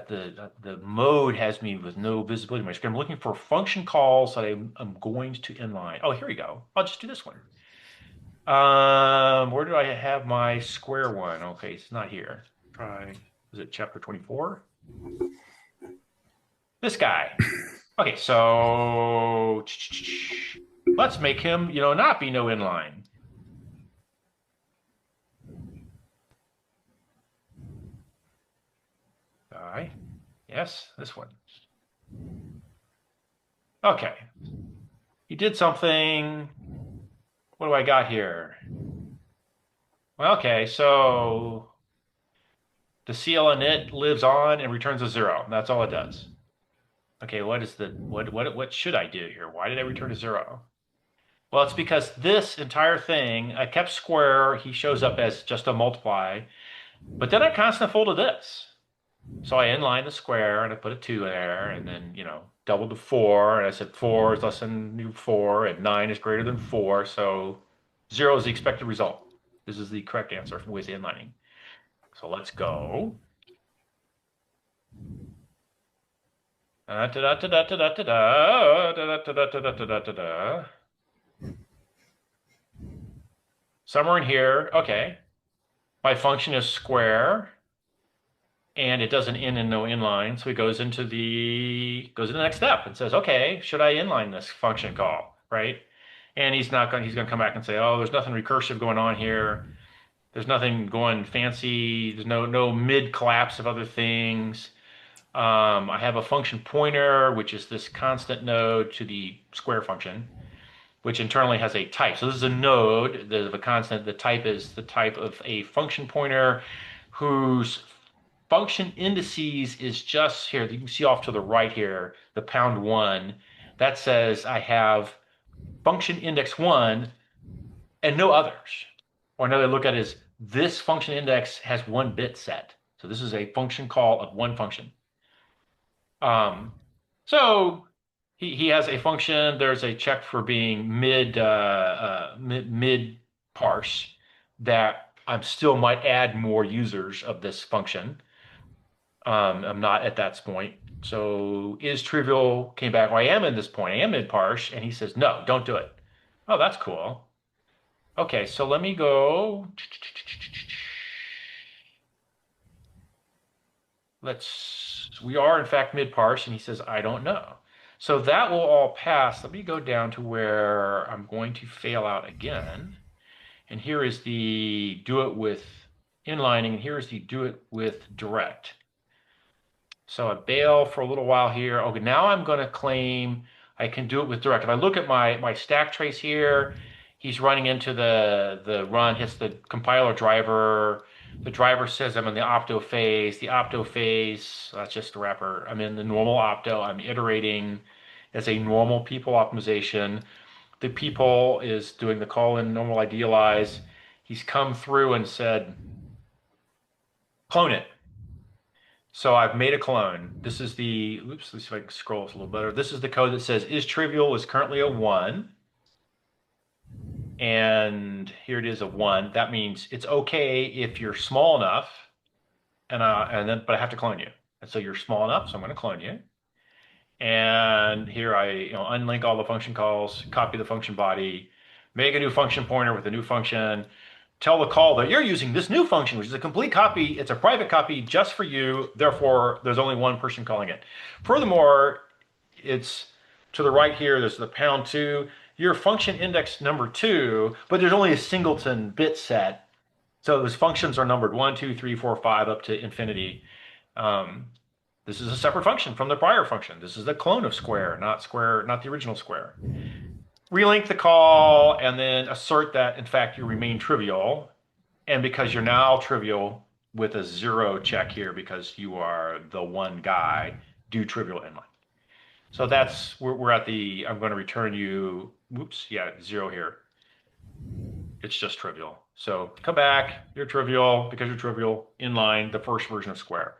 the mode has me with no visibility on my screen. I'm looking for function calls that I'm going to inline. Oh, here we go. I'll just do this one. Where do I have my square one? Okay, it's not here. Is it chapter 24? This guy. Okay, so let's make him, not be no inline. Yes, this one. Okay. He did something. What do I got here? Well, okay, so the CL init lives on and returns a 0. That's all it does. Okay, what should I do here? Why did I return a 0? Well, it's because this entire thing, I kept square, he shows up as just a multiply, but then I constant folded this. So I inlined the square and I put a 2 there and then, doubled the 4 and I said 4 is less than 4 and 9 is greater than 4. So 0 is the expected result. This is the correct answer with inlining. So let's go. Somewhere in here, okay. My function is square. And it does an in and no inline, so he goes into the next step and says, okay, should I inline this function call, right? And he's gonna come back and say, oh, there's nothing recursive going on here. There's nothing going fancy. There's no mid collapse of other things. I have a function pointer, which is this constant node to the square function, which internally has a type. So this is a node of a constant. The type is the type of a function pointer whose function indices is just here. You can see off to the right here, the #1. That says I have function index 1 and no others. Or another look at it is this function index has 1 bit set. So this is a function call of one function. So he has a function. There's a check for being mid parse that I still might add more users of this function. I'm not at that point. So is trivial came back. Well, I am in this point. I am mid parse, and he says no, don't do it. Oh, that's cool. Okay, so let me go. We are in fact mid parse, and he says I don't know. So that will all pass. Let me go down to where I'm going to fail out again. And here is the do it with inlining, and here is the do it with direct. So I bail for a little while here. Okay, now I'm going to claim I can do it with direct. If I look at my stack trace here, he's running into the run, hits the compiler driver. The driver says I'm in the opto phase. The opto phase, that's just the wrapper. I'm in the normal opto. I'm iterating as a normal people optimization. The people is doing the call in normal idealize. He's come through and said, clone it. So I've made a clone. This is the, oops, let's see if I can scroll this a little better. This is the code that says is trivial is currently a 1. And here it is a 1. That means it's okay if you're small enough, but I have to clone you. And so you're small enough, so I'm going to clone you. And here I unlink all the function calls, copy the function body, make a new function pointer with a new function, tell the call that you're using this new function, which is a complete copy. It's a private copy just for you. Therefore, there's only one person calling it. Furthermore, it's to the right here, there's the #2, your function index number 2, but there's only a singleton bit set. So those functions are numbered 1, 2, 3, 4, 5 up to infinity. This is a separate function from the prior function. This is the clone of square, not the original square. Relink the call and then assert that, in fact, you remain trivial. And because you're now trivial with a 0 check here because you are the one guy, do trivial inline. So that's, we're at the, I'm going to return you, whoops, yeah, 0 here. It's just trivial. So come back, you're trivial, because you're trivial, inline, the first version of square.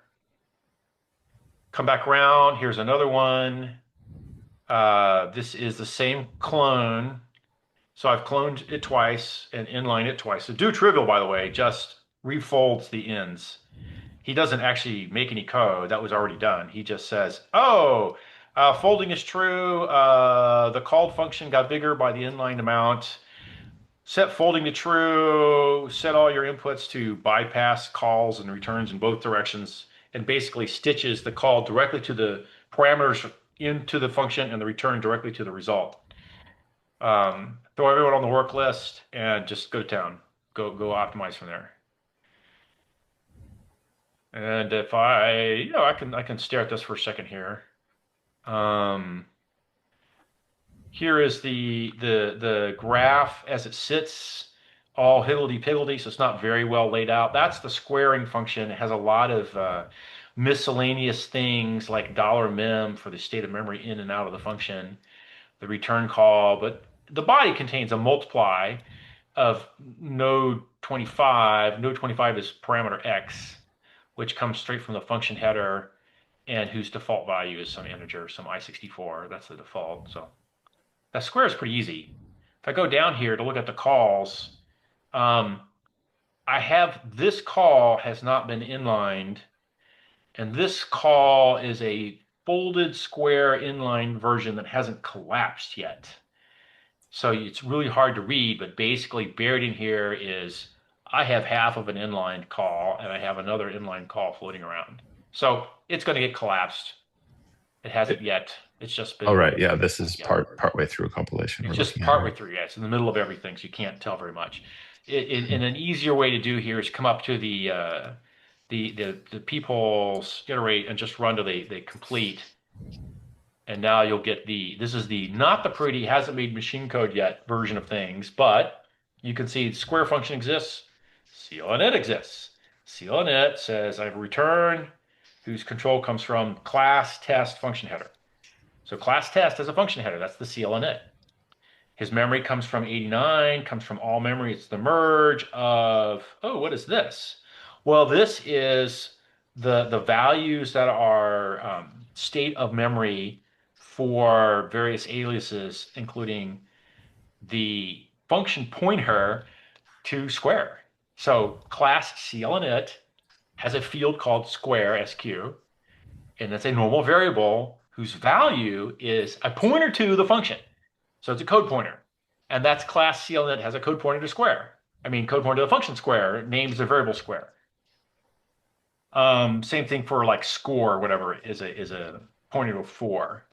Come back around, here's another one. This is the same clone. So I've cloned it twice and inlined it twice. So do trivial, by the way, just refolds the ends. He doesn't actually make any code. That was already done. He just says, oh, folding is true. The called function got bigger by the inlined amount. Set folding to true. Set all your inputs to bypass calls and returns in both directions, and basically stitches the call directly to the parameters into the function and the return directly to the result. Throw everyone on the work list and just go to town. Go optimize from there. And if I can stare at this for a second here. Here is the graph as it sits, all higgledy-piggledy, so it's not very well laid out. That's the squaring function. It has a lot of miscellaneous things like $mem for the state of memory in and out of the function, the return call, but the body contains a multiply of node 25. Node 25 is parameter x, which comes straight from the function header and whose default value is some integer, some I64. That's the default. So that square is pretty easy. If I go down here to look at the calls, I have this call has not been inlined, and this call is a folded square inline version that hasn't collapsed yet. So it's really hard to read, but basically buried in here is I have half of an inline call and I have another inline call floating around. So it's going to get collapsed. It hasn't yet. It's just been. Oh, right. Yeah, this is partway through a compilation. It's just partway through. Yeah, it's in the middle of everything, so you can't tell very much. And an easier way to do here is come up to the people's iterate and just run to the complete. And now you'll get this is not the pretty, hasn't made machine code yet version of things, but you can see the square function exists, CLNet exists. CLNet says I have a return whose control comes from class test function header. So class test has a function header, that's the CLNet. His memory comes from 89, comes from all memory. It's the merge of, oh, what is this? Well, this is the values that are state of memory for various aliases, including the function pointer to square. So class CLNet has a field called square, SQ, and that's a normal variable whose value is a pointer to the function. So it's a code pointer. And that's class CLNet has a code pointer to square. I mean, code pointer to the function square, names the variable square. Same thing for like score, whatever, is a pointer to 4.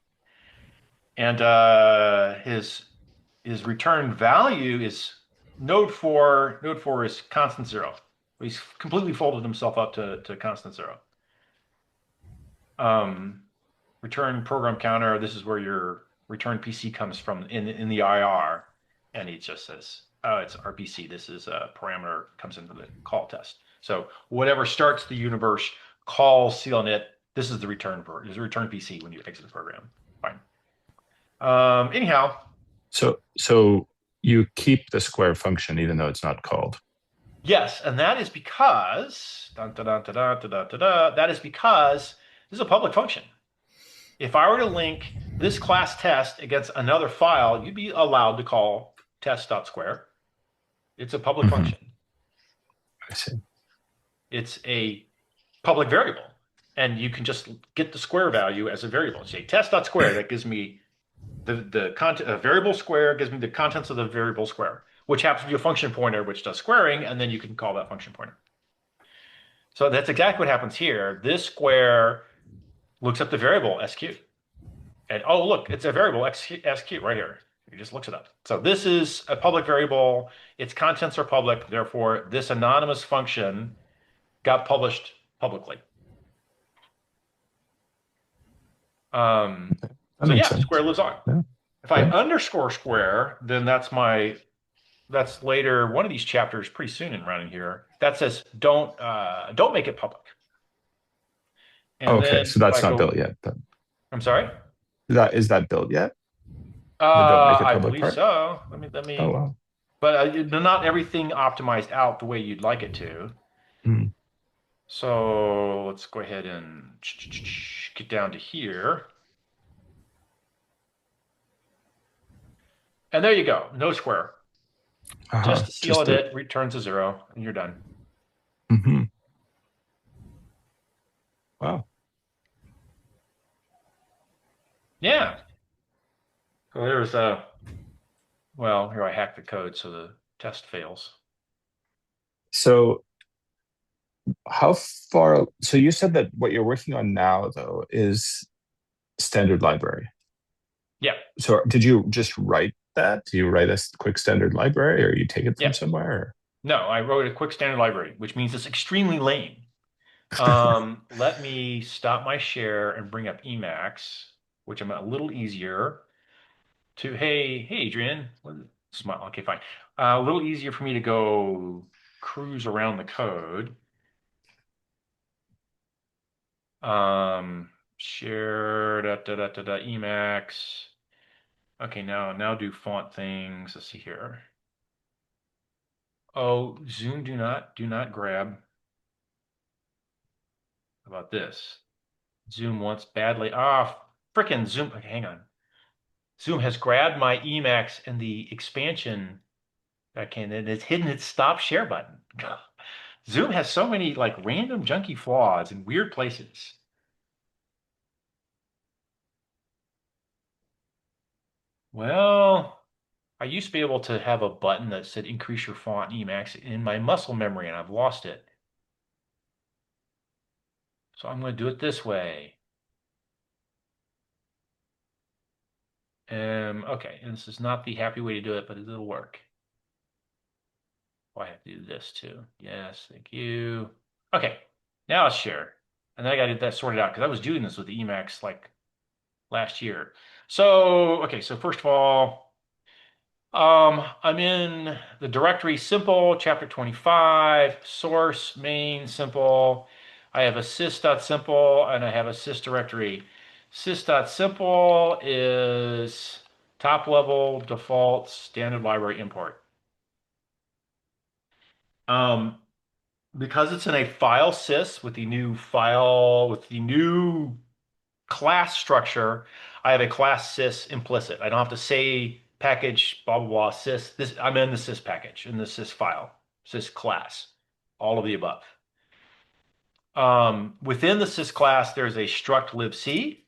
And his return value is node 4. Node 4 is constant 0. He's completely folded himself up to constant 0. Return program counter, this is where your return PC comes from in the IR. And he just says, oh, it's RPC. This is a parameter comes into the call test. So whatever starts the universe calls CLNet. This is the return PC when you exit the program. Fine. Anyhow. So you keep the square function even though it's not called. Yes, and that is because that is because this is a public function. If I were to link this class test against another file, you'd be allowed to call test.square. It's a public Mm-hmm. function. I see. It's a public variable. And you can just get the square value as a variable. Say test.square, that gives me the content, a variable square gives me the contents of the variable square, which happens to be a function pointer, which does squaring, and then you can call that function pointer. So that's exactly what happens here. This square looks up the variable SQ. And oh, look, it's a variable SQ right here. It just looks it up. So this is a public variable. Its contents are public. Therefore, this anonymous function got published publicly. That So makes yeah, sense. square lives on. Yeah. If I Yeah. underscore square, then that's later, one of these chapters pretty soon in running here. That says don't make it public. And Okay, then so if I that's not go, built yet. Then. I'm sorry. Is that built yet? The don't make it I public believe part? so. Oh Let me. wow. But not everything optimized out the way you'd like it to. Mm. So let's go ahead and get down to here. And there you go. No square. Just to seal it returns a 0, and you're done. Mm-hmm. Wow. Yeah. So there's well, here I hacked the code so the test fails. So how far? So you said that what you're working on now, though, is standard library. Yeah. So did you just write that? Do you write a quick standard library, or you take it from Yeah. somewhere? No, I wrote a quick standard library, which means it's extremely lame. Let me stop my share and bring up Emacs, which I'm a little easier to. Hey, Adrian. Smile. Okay, fine. A little easier for me to go cruise around the code. Share Emacs. Okay, now do font things. Let's see here. Oh, Zoom, do not grab. How about this? Zoom wants badly. Ah, frickin' Zoom. Okay, hang on. Zoom has grabbed my Emacs and the expansion. Okay, and it's hidden its stop share button. Zoom has so many like random junky flaws in weird places. Well, I used to be able to have a button that said increase your font Emacs in my muscle memory, and I've lost it. So I'm going to do it this way. Okay, and this is not the happy way to do it, but it'll work. Oh, I have to do this too. Yes, thank you. Okay, now let's share. And then I got to get that sorted out because I was doing this with the Emacs like last year. So, okay, so first of all, I'm in the directory simple, chapter 25, source, main, simple. I have a sys.simple and I have a sys directory. Sys.simple is top level default standard library import. Because it's in a file sys with the new class structure, I have a class sys implicit. I don't have to say package blah blah blah sys. I'm in the sys package in the sys file, sys class, all of the above. Within the sys class, there's a struct libc,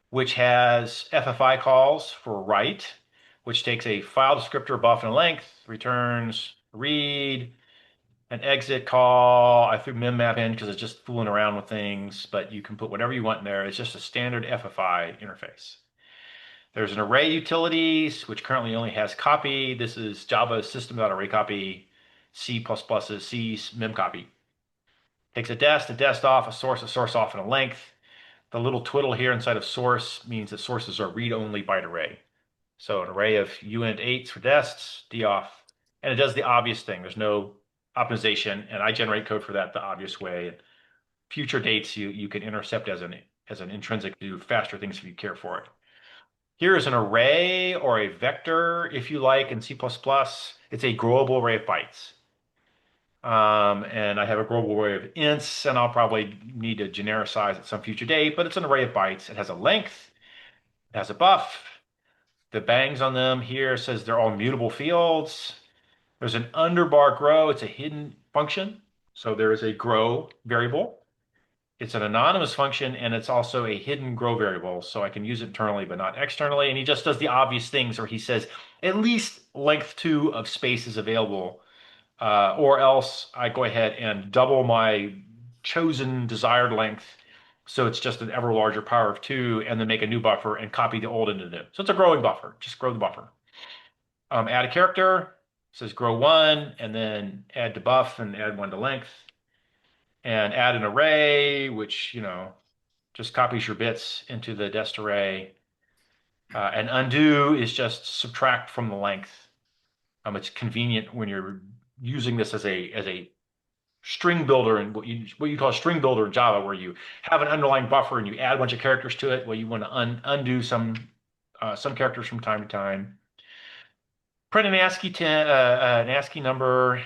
which has FFI calls for write, which takes a file descriptor, buff, and length, returns read, an exit call. I threw memmap in because it's just fooling around with things, but you can put whatever you want in there. It's just a standard FFI interface. There's an array utilities, which currently only has copy. This is Java system.arrayCopy, C++'s C's memcopy. Takes a dest off, a source off, and a length. The little twiddle here inside of source means that sources are read-only byte array. So an array of uint8s for dests, d off, and it does the obvious thing. There's no optimization, and I generate code for that the obvious way. And future dates you can intercept as an intrinsic to do faster things if you care for it. Here is an array or a vector, if you like, in C++. It's a growable array of bytes. And I have a global array of ints, and I'll probably need to genericize at some future date, but it's an array of bytes. It has a length, it has a buff. The bangs on them here says they're all mutable fields. There's an underbar grow. It's a hidden function. So there is a grow variable. It's an anonymous function, and it's also a hidden grow variable. So I can use it internally, but not externally. And he just does the obvious things where he says at least length 2 of space is available. Or else I go ahead and double my chosen desired length. So it's just an ever larger power of 2, and then make a new buffer and copy the old into the new. So it's a growing buffer. Just grow the buffer. Add a character, says grow 1, and then add to buff and add 1 to length. And add an array, which, just copies your bits into the dest array. And undo is just subtract from the length. It's convenient when you're using this as a string builder and what you call a string builder in Java, where you have an underlying buffer and you add a bunch of characters to it. Well, you want to undo some characters from time to time. Print an ASCII number.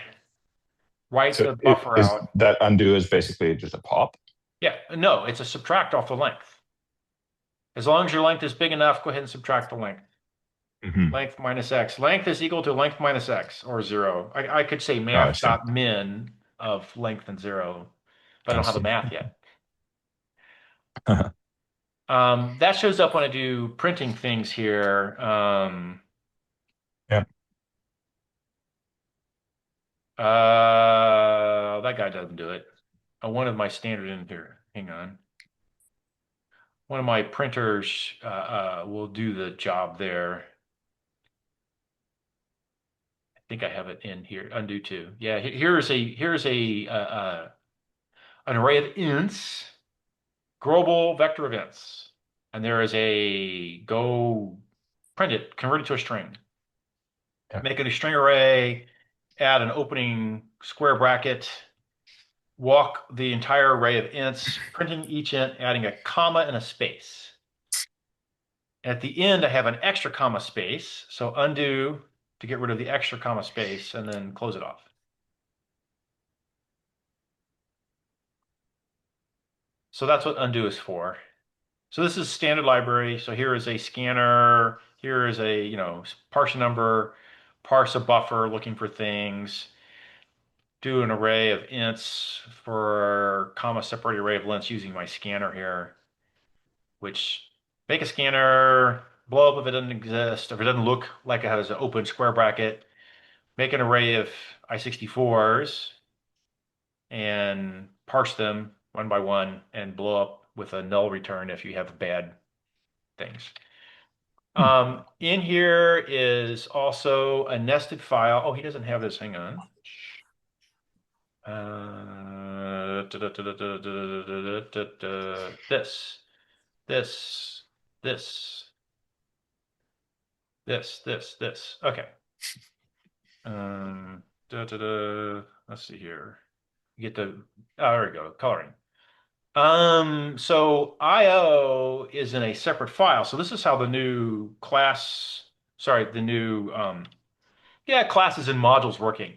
Write So the buffer is out. that undo is basically just a pop? Yeah, no, it's a subtract off the length. As long as your length is big enough, go ahead and subtract the length. Mm-hmm. Length minus x. Length is equal to length minus x, or 0. I could say Oh, I see. math.min of length and 0, but I I don't have the see. math yet. That shows up when I do printing things here. Yeah. That guy doesn't do it. One of my standard in here. Hang on. One of my printers will do the job there. I think I have it in here. Undo too. Yeah. Here's an array of ints, global vector events, and there is a go print it, convert it to a string. Yeah. Make it a string array, add an opening square bracket, walk the entire array of ints, printing each int, adding a comma and a space. At the end, I have an extra comma space, so undo to get rid of the extra comma space and then close it off. So that's what undo is for. So this is standard library. So here is a scanner. Here is a, parse a number, parse a buffer looking for things, do an array of ints for comma separated array of lengths using my scanner here, which make a scanner, blow up if it doesn't exist, if it doesn't look like it has an open square bracket, make an array of I64s and parse them one by one and blow up with a null return if you have bad things. In here is also a nested file. Oh, he doesn't have this. Hang on. This, this, this, this. Okay. Let's see here. You get the, there we go, coloring. So IO is in a separate file. So this is how the new class, sorry, the new, classes and modules working.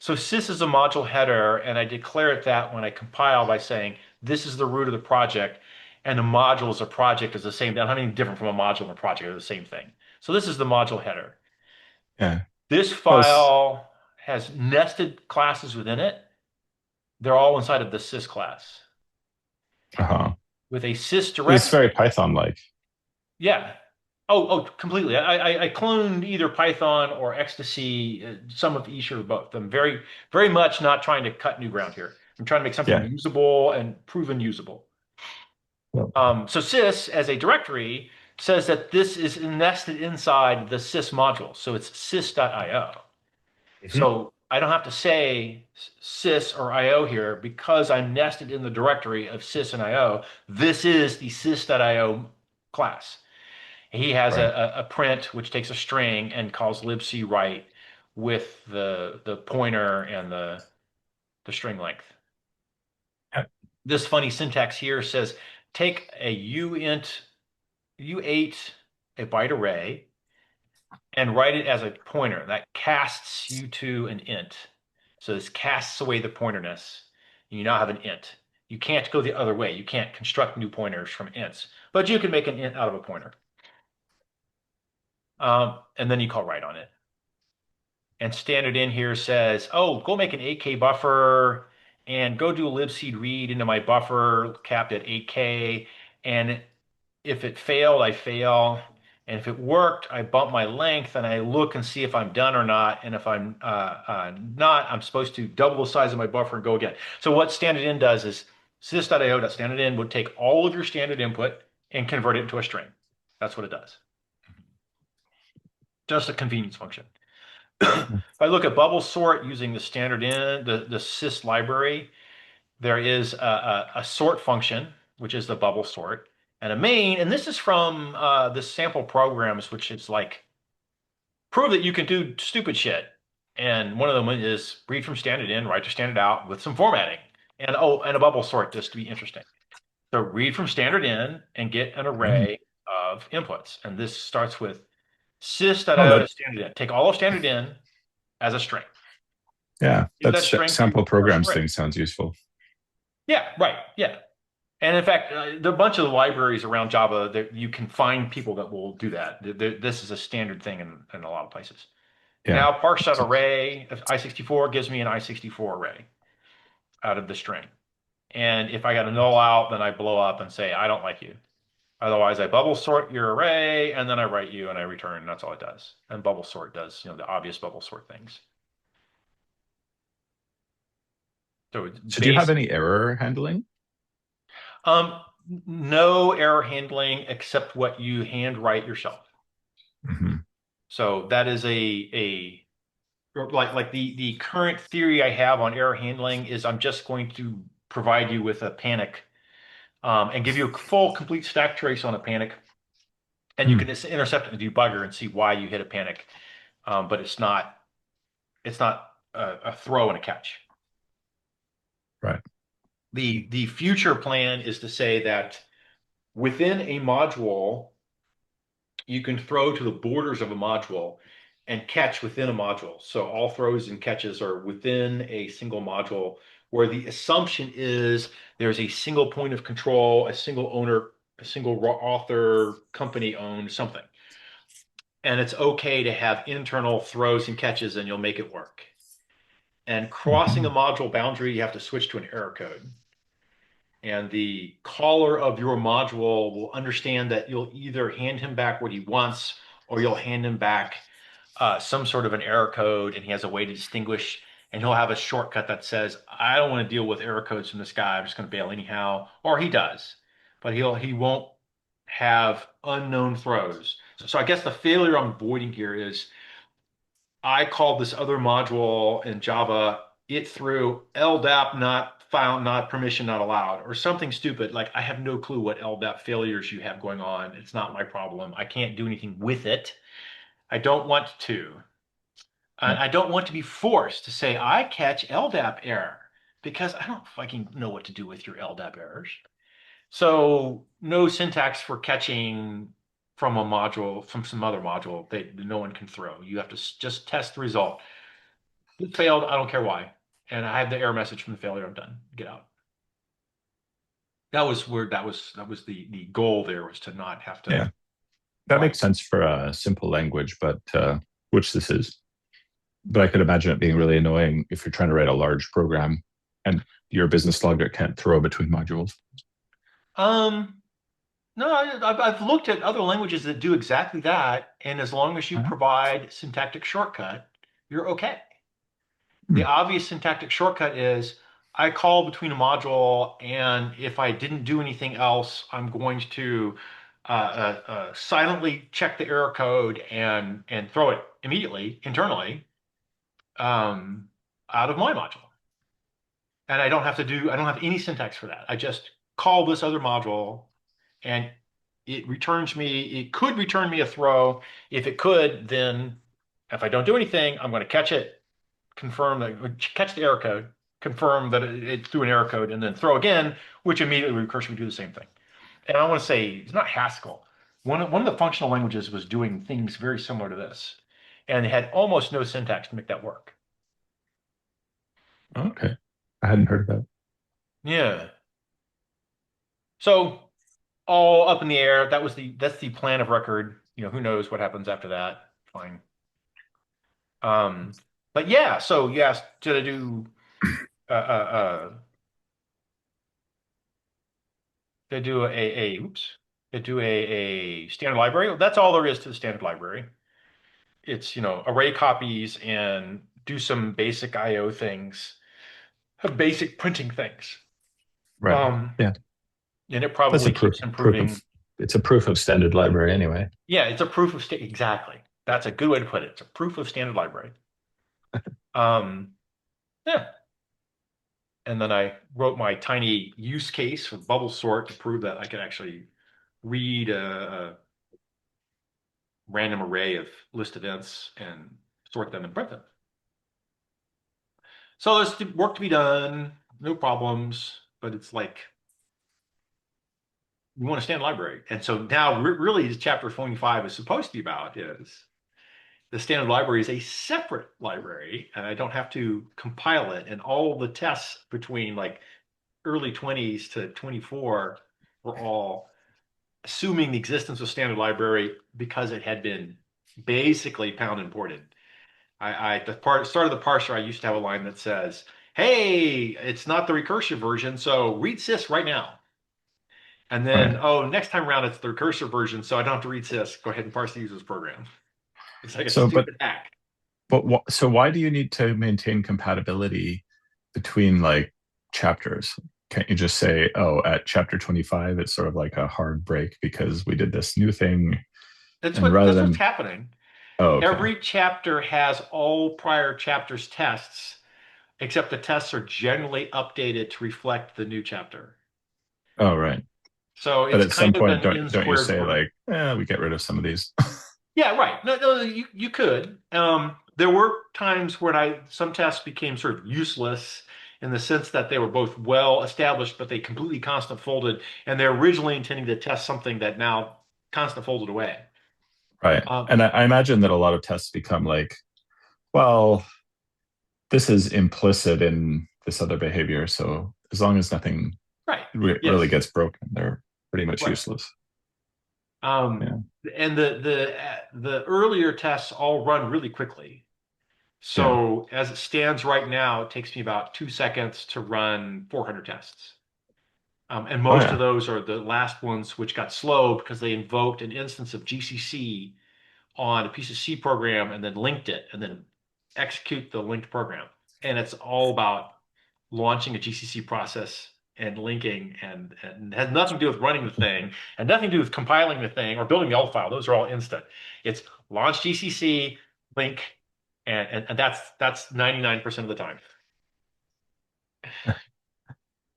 So sys is a module header, and I declare it that when I compile by saying this is the root of the project, and the module as a project is the same. That's not anything different from a module and a project. They're the same thing. So this is the module header. Yeah. This file has nested classes within it. They're all inside of the sys class. Uh-huh. With a sys It's directory. very Python-like. Yeah. Oh, completely. I cloned either Python or Ecstasy, some of each or both. I'm very, very much not trying to cut new ground here. I'm trying to make something Yeah. usable and proven usable. Yep. So sys as a directory says that this is nested inside the sys module. So it's sys.io. So I don't have to say sys or io here because I'm nested in the directory of sys and io. This is the sys.io class. He has Right. a print which takes a string and calls libc write with the pointer and the string length. Yeah. This funny syntax here says take a uint u8 a byte array and write it as a pointer that casts you to an int. So this casts away the pointerness. You now have an int. You can't go the other way. You can't construct new pointers from ints, but you can make an int out of a pointer. And then you call write on it. And standard in here says, oh, go make an 8K buffer and go do a libseed read into my buffer capped at 8K. And if it failed, I fail. And if it worked, I bump my length and I look and see if I'm done or not. And if I'm not, I'm supposed to double the size of my buffer and go again. So what standard in does is sys.io.standardin would take all of your standard input and convert it into a string. That's what it does. Just a convenience function. If I look at bubble sort using the standard in, the sys library, there is a sort function, which is the bubble sort, and a main. And this is from the sample programs, which is like prove that you can do stupid shit. And one of them is read from standard in, write to standard out with some formatting. And and a bubble sort just to be interesting. So read from standard in and get an array of inputs. And this starts with sys.io to standard in. Take all of standard in as a string. Yeah, Give that that string to sample programs array. thing sounds useful. Yeah, right. Yeah. And in fact, there are a bunch of libraries around Java that you can find people that will do that. This is a standard thing in a lot of places. Yeah. Now, parse.array of I64 gives me an I64 array out of the string. And if I got a null out, then I blow up and say, I don't like you. Otherwise, I bubble sort your array, and then I write you and I return. And that's all it does. And bubble sort does, the obvious bubble sort things. So do you have any error handling? No error handling except what you handwrite yourself. Mm-hmm. So that is like the current theory I have on error handling is I'm just going to provide you with a panic and give you a full complete stack trace on a panic, and you can just intercept it in the debugger and see why you hit a panic, but it's not a throw and a catch. Right. The future plan is to say that within a module, you can throw to the borders of a module and catch within a module. So all throws and catches are within a single module where the assumption is there's a single point of control, a single owner, a single author, company owned something. And it's okay to have internal throws and catches and you'll make it work. And crossing a module boundary, you have to switch to an error code. And the caller of your module will understand that you'll either hand him back what he wants or you'll hand him back some sort of an error code, and he has a way to distinguish, and he'll have a shortcut that says, I don't want to deal with error codes from this guy. I'm just going to bail anyhow. Or he does, but he won't have unknown throws. So I guess the failure I'm avoiding here is I called this other module in Java, it threw LDAP not found, not permission not allowed, or something stupid. Like I have no clue what LDAP failures you have going on. It's not my problem. I can't do anything with it. I don't want to. And I don't want to be forced to say I catch LDAP error because I don't fucking know what to do with your LDAP errors. So no syntax for catching from a module, from some other module that no one can throw. You have to just test the result. It failed. I don't care why. And I have the error message from the failure. I'm done. Get out. That was where that was the goal there was to not have to. Yeah, that makes sense for a simple language, but which this is. But I could imagine it being really annoying if you're trying to write a large program and your business logic can't throw between modules. No, I've looked at other languages that do exactly that, and as long as you provide syntactic shortcut, you're okay. The obvious syntactic shortcut is I call between a module, and if I didn't do anything else, I'm going to silently check the error code and throw it immediately internally out of my module. And I don't have any syntax for that. I just call this other module and it could return me a throw. If it could, then if I don't do anything, I'm going to catch it, catch the error code, confirm that it threw an error code, and then throw again, which immediately recursively do the same thing. And I want to say it's not Haskell. One of the functional languages was doing things very similar to this, and it had almost no syntax to make that work. Okay. I hadn't heard of that. Yeah. So all up in the air. That's the plan of record. Who knows what happens after that? Fine. Um, but yeah. So you asked, did I do uh, uh, uh, did I do oops, did I do a standard library? Well, that's all there is to the standard library. It's array copies and do some basic I/O things, basic printing things. Right. Um, Yeah. and it That's a probably proof keeps proof improving. of it's a proof of standard library anyway. Yeah, it's a proof of state. Exactly. That's a good way to put it. It's a proof of standard library. Um, yeah. And then I wrote my tiny use case for bubble sort to prove that I could actually read a random array of list events and sort them and print them. So there's work to be done, no problems, but it's like we want a standard library. And so now really this chapter 25 is supposed to be about is the standard library is a separate library and I don't have to compile it. And all the tests between like early 20s to 24 were all assuming the existence of standard library because it had been basically pound imported. The start of the parser, I used to have a line that says, "Hey, it's not the recursive version, so read sys right now." And then, Right. oh, next time around, it's the recursive version, so I don't have to read sys. Go ahead and parse the user's program. It's like a So, stupid hack. so why do you need to maintain compatibility between like chapters? Can't you just say, oh, at chapter 25, it's sort of like a hard break because we did this new thing, and rather That's what's than, happening. oh, okay, Every chapter has all prior chapters' tests, except the tests are generally updated to reflect the new chapter. oh, right. So But it's at some kind of point, an don't you n-squared say word. like, we get rid of some of these? Yeah, right. No, no, you could. There were times when some tests became sort of useless in the sense that they were both well established, but they completely constant folded, and they're originally intending to test something that now constant folded away. Right. Um, And I imagine that a lot of tests become like, well, this is implicit in this other behavior. So as long as nothing right. really Yes. gets broken, they're pretty much Right. useless. Um, Yeah. and the earlier tests all run really quickly. Yeah. So as it stands right now, it takes me about 2 seconds to run 400 tests. And Oh, most of yeah. those are the last ones which got slow because they invoked an instance of GCC on a piece of C program and then linked it and then execute the linked program. And it's all about launching a GCC process and linking and has nothing to do with running the thing and nothing to do with compiling the thing or building the L file. Those are all instant. It's launch GCC, link, and that's 99% of the time.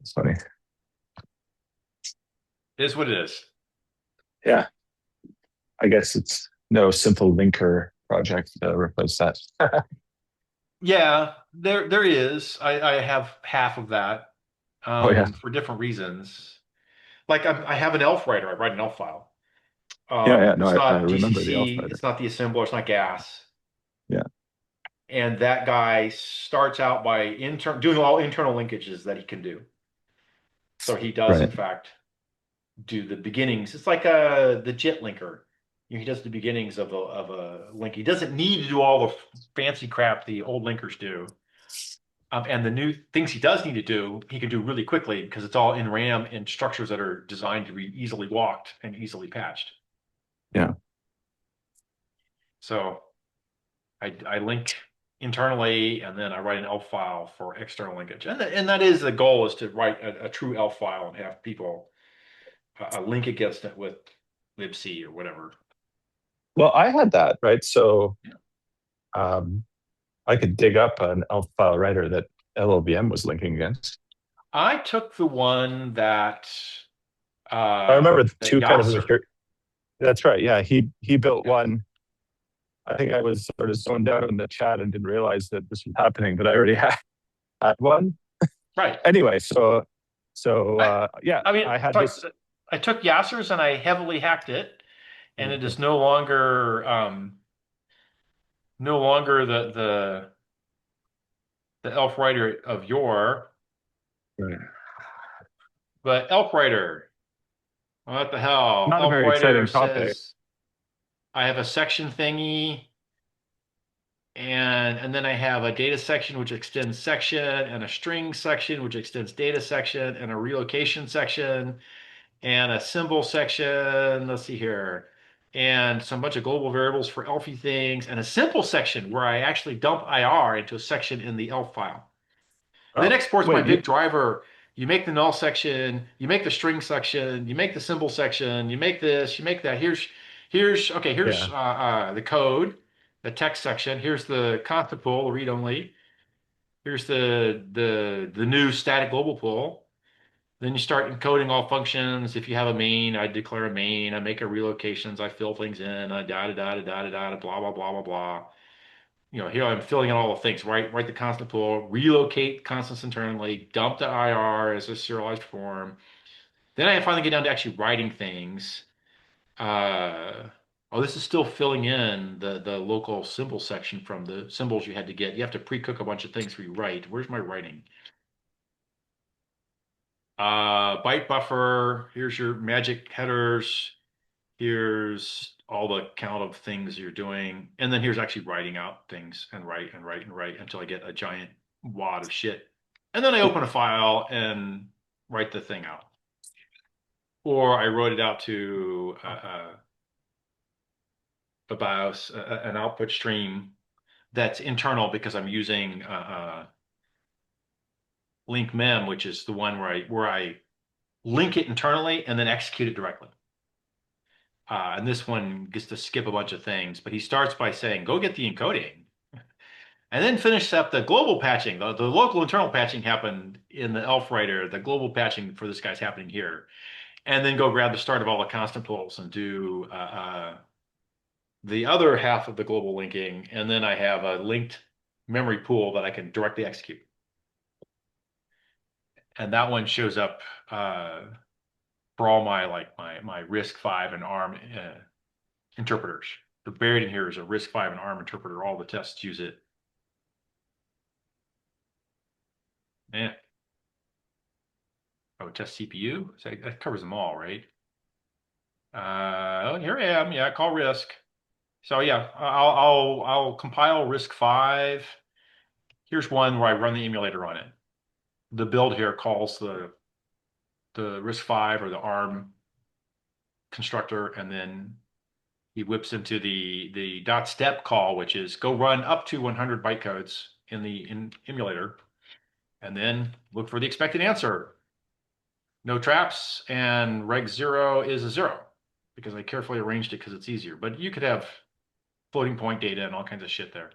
It's funny. It is what it is. Yeah. I guess it's no simple linker project to replace that. Yeah, there is. I have half of that Oh, yeah. for different reasons. Like I have an elf writer. I write an elf file. Yeah. Yeah. No, It's I not remember the GCC. Alpha. It's not the assembler. It's not gas. Yeah. And that guy starts out by doing all internal linkages that he can do. So he does, in Right. fact, do the beginnings. It's like the JIT linker. He does the beginnings of a link. He doesn't need to do all the fancy crap the old linkers do. And the new things he does need to do, he can do really quickly because it's all in RAM in structures that are designed to be easily walked and easily patched. Yeah. So I link internally and then I write an ELF file for external linkage. And that is the goal, is to write a true ELF file and have people link against it with libc or whatever. Well, I had that, right? So um, I could dig up an Alpha file writer that LLVM was linking against. I took the one that I remember two kind of Yasser. That's right. Yeah, he built one. I think I was sort of zoned out in the chat and didn't realize that this was happening, but I already had one. Right. Anyway, yeah, I mean, I had this. I took Yasser's and I heavily hacked it, and it Okay. is no longer the the elf writer of yore. Right. But elf writer, what the hell? Not a Elf very writer exciting topic. says I have a section thingy, and then I have a data section which extends section, and a string section which extends data section, and a relocation section, and a symbol section. Let's see here. And some bunch of global variables for elfy things, and a simple section where I actually dump IR into a section in the elf file. And then Oh, exports my wait, big driver. You make the null section, you make the string section, you make the symbol section, you make this, you make that. Here's yeah. the code, the text section. Here's the constant pool, read only. Here's the new static global pool. Then you start encoding all functions. If you have a main, I declare a main. I make a relocations. I fill things in. I da da da da da da da blah blah blah blah blah. Here I'm filling in all the things. Write the constant pool, relocate constants internally, dump the IR as a serialized form. Then I finally get down to actually writing things. Uh, oh, this is still filling in the local symbol section from the symbols you had to get. You have to pre-cook a bunch of things for you write. Where's my writing? Byte buffer. Here's your magic headers. Here's all the count of things you're doing. And then here's actually writing out things and write and write and write until I get a giant wad of shit. And then I open a file and write the thing out. Or I wrote it out to a BIOS, an output stream that's internal because I'm using link mem, which is the one where I link it internally and then execute it directly. And this one gets to skip a bunch of things, but he starts by saying, go get the encoding and then finish up the global patching. The local internal patching happened in the elf writer. The global patching for this guy's happening here. And then go grab the start of all the constant pools and do the other half of the global linking. And then I have a linked memory pool that I can directly execute. And that one shows up for all my RISC-V and ARM interpreters. The buried in here is a RISC-V and ARM interpreter. All the tests use it. Yeah. Oh, test CPU? So that covers them all, right? Here I am. Yeah, call RISC. So yeah, I'll compile RISC-V. Here's one where I run the emulator on it. The build here calls the RISC-V or the ARM constructor, and then he whips into the dot step call, which is go run up to 100 bytecodes in the emulator, and then look for the expected answer. No traps, and reg 0 is a 0 because I carefully arranged it because it's easier. But you could have floating point data and all kinds of shit there.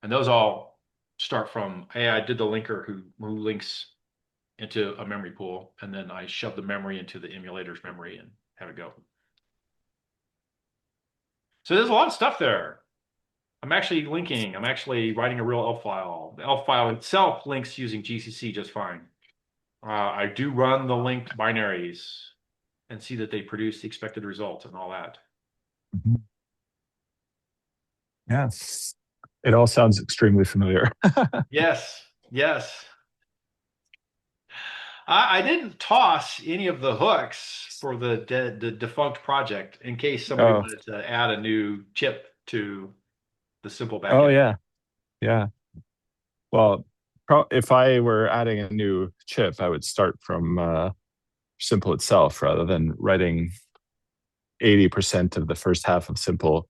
And those all start from, hey, I did the linker who links into a memory pool, and then I shove the memory into the emulator's memory and have it go. So there's a lot of stuff there. I'm actually linking. I'm actually writing a real ELF file. The ELF file itself links using GCC just fine. I do run the linked binaries and see that they produce the expected result and all that. Mm-hmm. Yes. It all sounds extremely familiar. Yes, yes. I didn't toss any of the hooks for the defunct project in case somebody wanted to add a new chip to the simple backend. Oh, yeah. Yeah. Well, if I were adding a new chip, I would start from simple itself rather than writing 80% of the first half of simple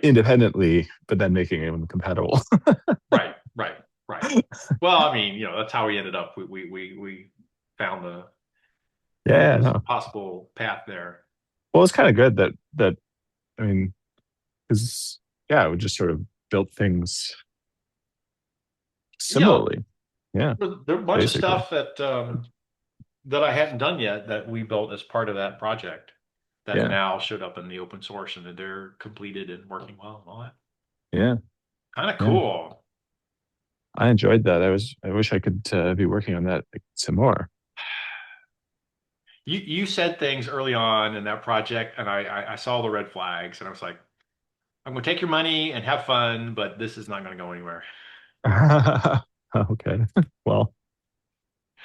independently, but then making them compatible. Right. Well, I mean, that's how we ended up. We found the possible path there. Well, it's kind of good that I mean, because we just sort of built things similarly. Yeah, there are a bunch of stuff that I hadn't done yet that we built as part of that project that now showed up in the open source and that they're completed and working well and all that. Yeah, kind of cool. I enjoyed that. I wish I could be working on that some more. You said things early on in that project, and I saw the red flags, and I was like, I'm going to take your money and have fun, but this is not going to go anywhere. Okay. Well,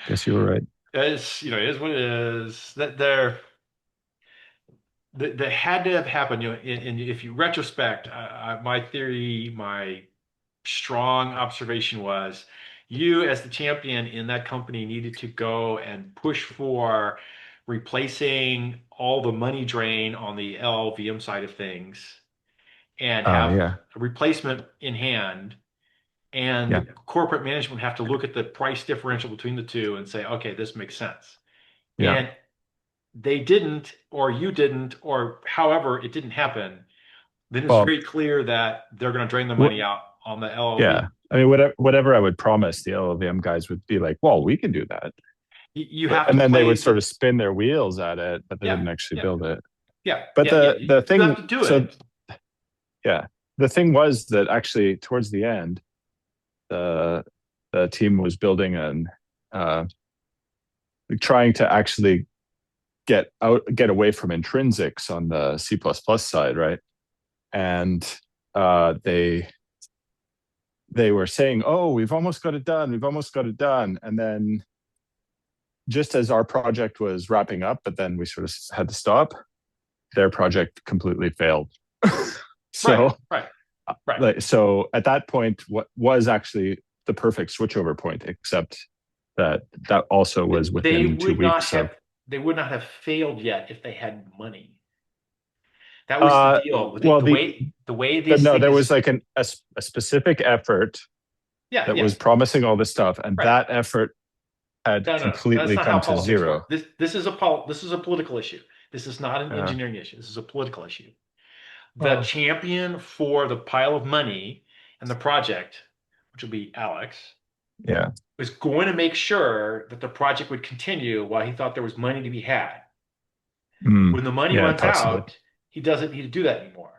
guess you were right. It's, it is what it is. That had to have happened. And if you retrospect, my theory, my strong observation was you as the champion in that company needed to go and push for replacing all the money drain on the LLVM side of things and have Yeah. a replacement in hand. Yeah. And corporate management have to look at the price differential between the two and say, okay, this makes sense. Yeah. And they didn't, or you didn't, or however it didn't happen, then it's Well, very clear that they're going to drain the what, money out on the LLV. yeah. I mean, whatever I would promise, the LLVM guys would be like, well, we can do that. You have to And then they play would sort the, of spin their wheels at it, but they yeah, didn't actually yeah, build it. yeah, But yeah, yeah. the You have thing, to do so it. yeah, the thing was that actually towards the end, the team was building uh, trying to actually get away from intrinsics on the C++ side, right? And they were saying, "Oh, we've almost got it done. We've almost got it done." And then just as our project was wrapping up, but then we sort of had to stop, their project completely failed. So, Right. So at that point, what was actually the perfect switchover point, except that also was They within two would not weeks of. have they would not have failed yet if they had money. That was the deal. Well, The way but this no, thing there was is, like a specific effort yeah, that yeah, was promising all this stuff, and right. that effort had No, no, no. That's completely not how come to politics zero. work. This is this is a political issue. This is not an Uh, engineering issue. This is a political issue. The well, champion for the pile of money and the project, which will be Alex, yeah, was going to make sure that the project would continue while he thought there was money to be had. When the money yeah, runs possibly. out, he doesn't need to do that anymore.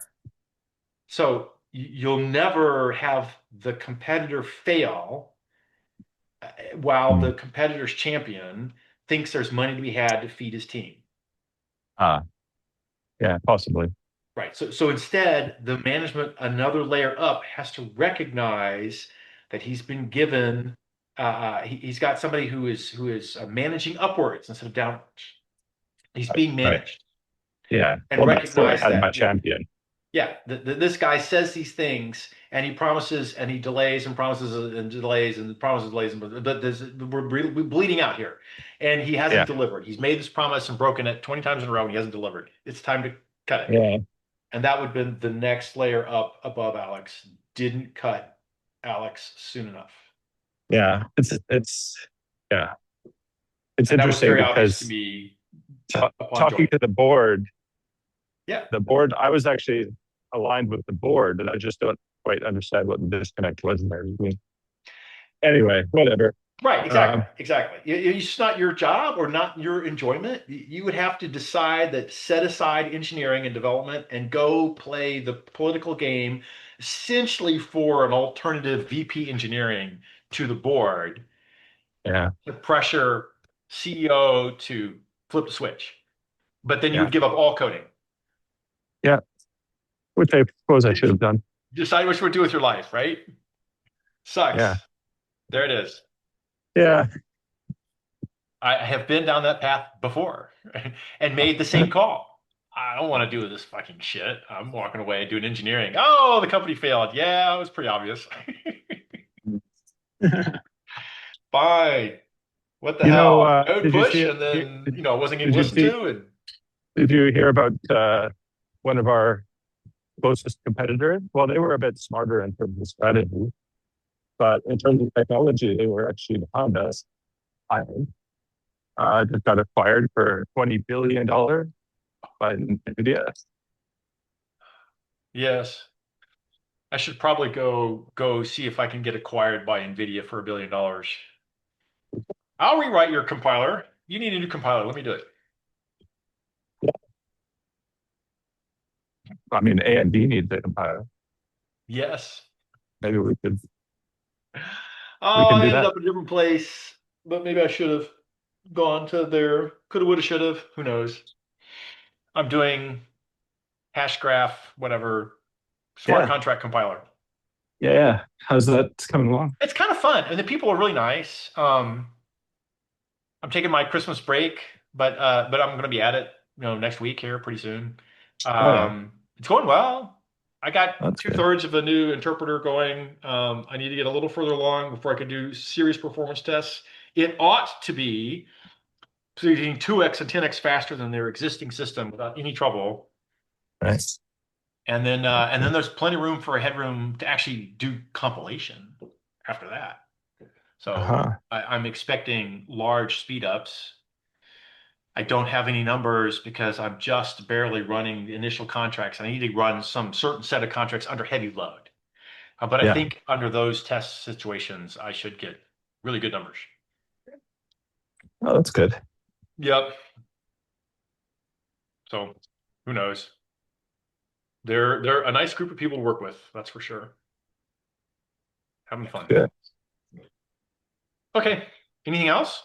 So you'll never have the competitor fail while Mm. the competitor's champion thinks there's money to be had to feed his team. Ah, yeah, possibly. Right. So instead, the management, another layer up, has to recognize that he's been given, he's got somebody who is managing upwards instead of downwards. He's being Right. managed, Yeah. and Well, that's where I recognize had my that. Yeah, champion. yeah. This guy says these things, and he promises, and he delays, and promises, and delays, and promises, delays, but we're bleeding out here, and he hasn't Yeah. delivered. He's made this promise and broken it 20 times in a row, and he hasn't delivered. It's time to cut it. Yeah. And that would have been the next layer up above Alex. Didn't cut Alex soon enough. Yeah. Yeah. It's And that was interesting very obvious to because me upon talking joining. to the board, Yeah. I was actually aligned with the board, and I just don't quite understand what the disconnect was in there. Anyway, whatever. Right, exactly. It's just not your job or not your enjoyment. You would have to decide that set aside engineering and development and go play the political game essentially for an alternative VP engineering to the board Yeah. to pressure CEO to flip the switch. But then you Yeah. would give up all coding. Yeah. Which I suppose I should have done. Decide what you would do with your life, right? Sucks. Yeah. There it is. Yeah. I have been down that path before and made the same call. I don't want to do this fucking shit. I'm walking away doing engineering. Oh, the company failed. Yeah, it was pretty obvious. Fine. What the hell? I would Did you push see and then, I wasn't getting did you listened see to. And did you hear about one of our closest competitors? Well, they were a bit smarter in terms of strategy, but in terms of technology, they were actually behind us. I think just got acquired for $20 billion by NVIDIA. yes, I should probably go see if I can get acquired by NVIDIA for $1 billion. I'll rewrite your compiler. You need a new compiler. Let me do it. I mean, A and B need the compiler. Yes. Maybe we could. Oh, can I do ended that. up in a different place, but maybe I should have gone to their coulda, woulda, should have. Who knows? I'm doing Hashgraph, whatever, smart Yeah. contract compiler. Yeah. How's that coming along? It's kind of fun, and the people are really nice. I'm taking my Christmas break, but I'm going to be at it, next week here pretty soon. Oh yeah, It's going well. I got that's good. two-thirds of the new interpreter going. I need to get a little further along before I can do serious performance tests. It ought to be between 2x and 10x faster than their existing system without any trouble. Nice. And then there's plenty of room for a headroom to actually do compilation after that. So Uh-huh. I'm expecting large speed ups. I don't have any numbers because I'm just barely running the initial contracts. I need to run some certain set of contracts under heavy load. But I Yeah. think under those test situations, I should get really good numbers. Oh, that's good. Yep. So who knows? They're a nice group of people to work with, that's for sure. Having fun. Good. Okay. Anything else?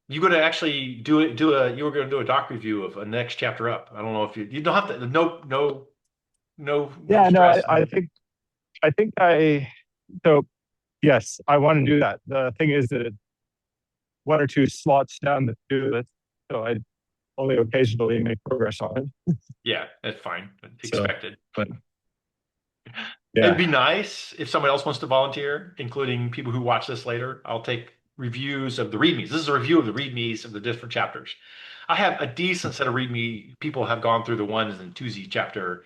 You going to actually you were going to do a doc review of a next chapter up. I don't know if you don't have to, no Yeah, no, stress. I think so yes, I want to do that. The thing is that it's one or two slots down the to-do list, so I only occasionally make progress on it. Yeah, that's fine. So, Expected. but It'd yeah, be nice if somebody else wants to volunteer, including people who watch this later. I'll take reviews of the readmes. This is a review of the readmes of the different chapters. I have a decent set of readme. People have gone through the ones and two Z chapter.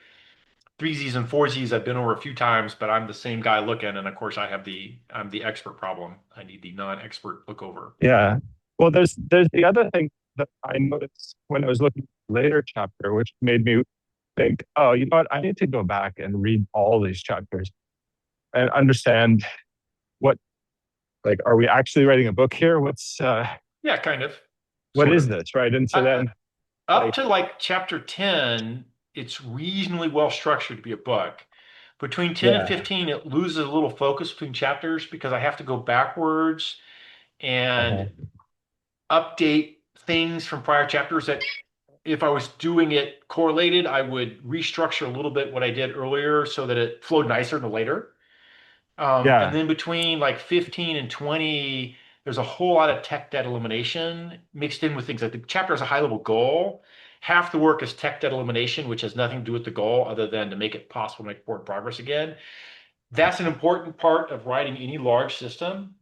Three Z's and four Z's I've been over a few times, but I'm the same guy looking, and of course I'm the expert problem. I need the non-expert look over. yeah. Well, there's the other thing that I noticed when I was looking at the later chapter, which made me think, oh, you know what? I need to go back and read all these chapters and understand what, like, are we actually writing a book here? Yeah, kind of, What sort is of. this, right? And so I, then, Up like, to like chapter 10, it's reasonably well structured to be a book. Between 10 and yeah, 15, it loses a little focus between chapters because I have to go backwards and uh-huh. update things from prior chapters that if I was doing it correlated, I would restructure a little bit what I did earlier so that it flowed nicer to later. And Yeah, then between like 15 and 20, there's a whole lot of tech debt elimination mixed in with things like the chapter has a high level goal. Half the work is tech debt elimination, which has nothing to do with the goal other than to make it possible to make forward progress again. That's an important part of writing any large system,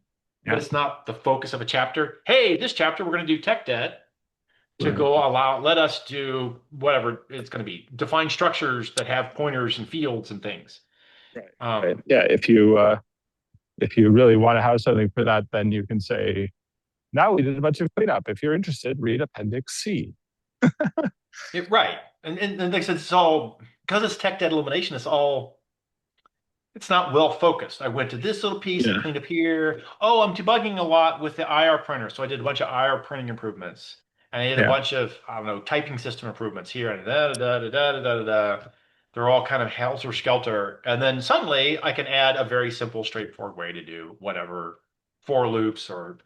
but yeah, it's not the focus of a chapter. Hey, this chapter we're going to do tech debt to right, go let us do whatever it's going to be, define structures that have pointers and fields and things. right, right. Um, Yeah, if you really want to have something for that, then you can say, now we did a bunch of cleanup. If you're interested, read Appendix C. right. And like I said, it's all because it's tech debt elimination, it's not well focused. I went to this little piece, I Yeah, cleaned up here. Oh, I'm debugging a lot with the IR printer. So I did a bunch of IR printing improvements. And I did a yeah, bunch of, I don't know, typing system improvements here and da da da da da da da. Da. They're all kind of helter skelter. And then suddenly I can add a very simple, straightforward way to do whatever for loops or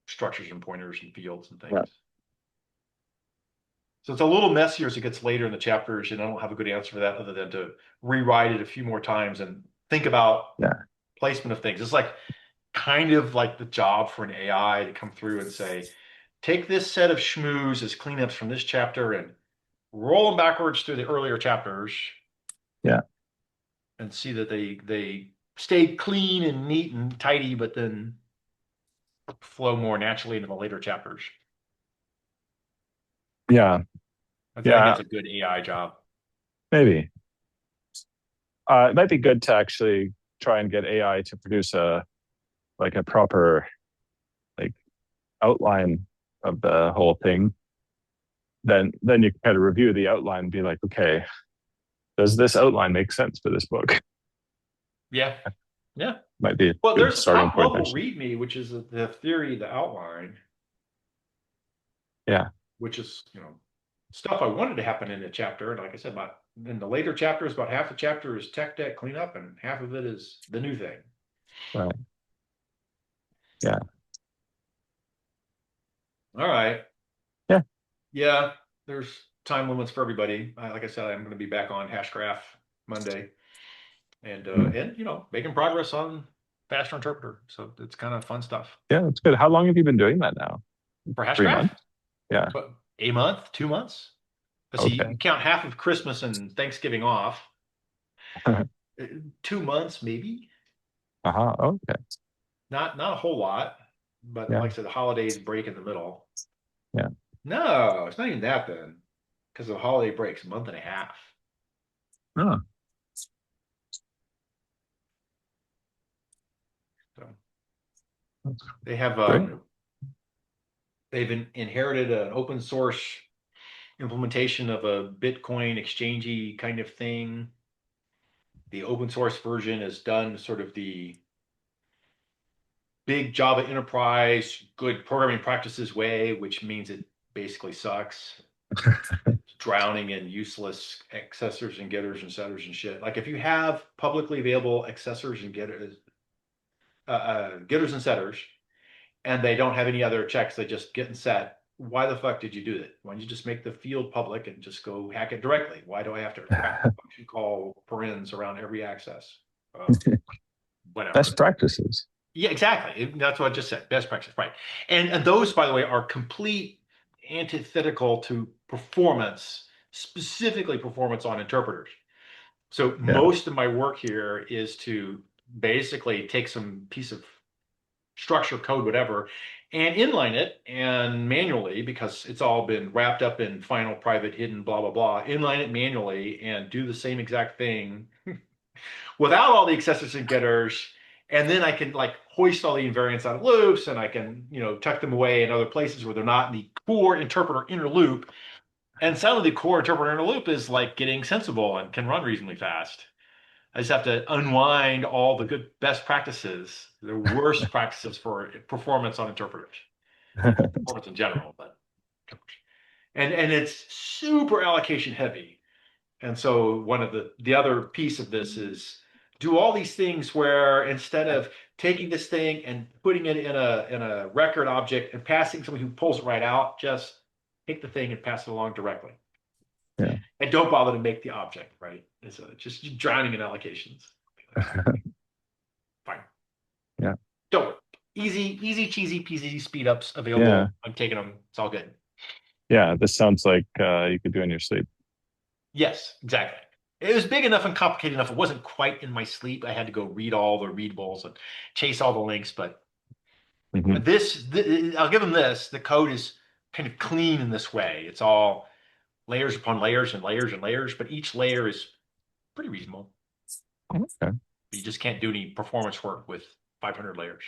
structures and pointers and fields and yeah, things. So it's a little messier as it gets later in the chapters, and I don't have a good answer for that other than to rewrite it a few more times and think about yeah, placement of things. It's like kind of like the job for an AI to come through and say, take this set of schmooze as cleanups from this chapter and roll them backwards through the earlier chapters yeah, and see that they stay clean and neat and tidy, but then flow more naturally into the later chapters. yeah, I think yeah. that's a good AI job. Maybe it might be good to actually try and get AI to produce a proper like outline of the whole thing. Then you can kind of review the outline and be like, okay, does this outline make sense for this book? Yeah. Yeah. Might be a Well, good there's a starting top point level actually. README, which is the theory, the outline, Yeah, which is, stuff I wanted to happen in the chapter. And like I said, about in the later chapters, about half the chapter is tech debt cleanup and half of it is the new thing. right. Yeah, All right. yeah, Yeah, there's time limits for everybody. Like I said, I'm going to be back on Hashgraph Monday, and making progress on faster interpreter. So it's kind of fun stuff. Yeah, that's good. How long have you been doing that now? For 3 Hashgraph, months? Yeah. a month, 2 months. Let's see, Okay. you count half of Christmas and Thanksgiving off. 2 months maybe. Okay. Not a whole lot, but Yeah. like I said, the holidays break in the middle. Yeah. No, it's not even that then, because the holiday breaks a month and a half. Oh, So that's they have great. they've inherited an open source implementation of a Bitcoin exchangey kind of thing. The open source version is done sort of the big Java enterprise, good programming practices way, which means it basically sucks. Drowning in useless accessors and getters and setters and shit. Like if you have publicly available accessors and getters and setters, and they don't have any other checks, they just get and set. Why the fuck did you do that? Why don't you just make the field public and just go hack it directly? Why do I have to function call parens around every access? Whatever. Best practices. Yeah, exactly. That's what I just said. Best practice, right? And those, by the way, are complete antithetical to performance, specifically performance on interpreters. So Yeah. most of my work here is to basically take some piece of structure, code, whatever, and inline it and manually, because it's all been wrapped up in final, private, hidden, blah, blah, blah, inline it manually and do the same exact thing without all the accessors and getters. And then I can like hoist all the invariants out of loops, and I can, tuck them away in other places where they're not in the core interpreter inner loop. And suddenly the core interpreter inner loop is like getting sensible and can run reasonably fast. I just have to unwind all the good best practices, the worst practices for performance on interpreters, performance in general, but and it's super allocation heavy. And so one of the other piece of this is do all these things where instead of taking this thing and putting it in a record object and passing somebody who pulls it right out, just take the thing and pass it along directly. Yeah. And don't bother to make the object, right? It's just drowning in allocations. Fine. Yeah. Don't. Easy, cheesy, peasy speed ups available. Yeah. I'm taking them. It's all good. Yeah, this sounds like you could do in your sleep. Yes, exactly. It was big enough and complicated enough. It wasn't quite in my sleep. I had to go read all the readables and chase all the links. But Mhm. I'll give them this. The code is kind of clean in this way. It's all layers upon layers and layers and layers, but each layer is pretty reasonable. Okay. You just can't do any performance work with 500 layers.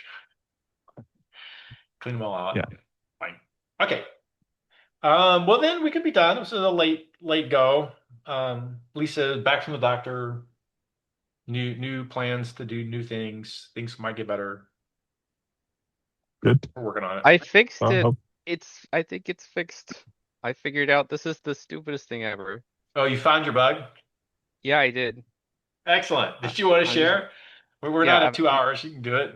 Clean them all out. Yeah. Fine. Okay. Well, then we could be done. It was a late go. Lisa back from the doctor. New plans to do new things. Things might get better. Good. We're working on it. I fixed Well, it. I think it's fixed. I figured out this is the stupidest thing ever. Oh, you found your bug? Yeah, I did. Excellent. Did you want to share? We're Yeah, not at 2 hours. You can do it.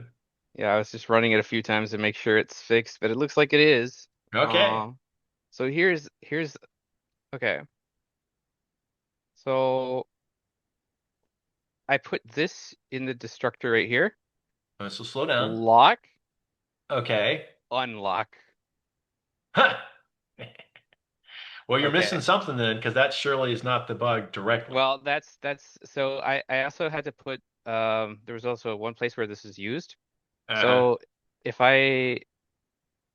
Yeah, I was just running it a few times to make sure it's fixed, but it looks like it is. Okay. So here's okay. So I put this in the destructor right here. So slow down. Lock, Okay. unlock. Huh. Well, you're Okay. missing something then, because that surely is not the bug directly. Well, that's so I also had to put there was also one place where this is used. So if I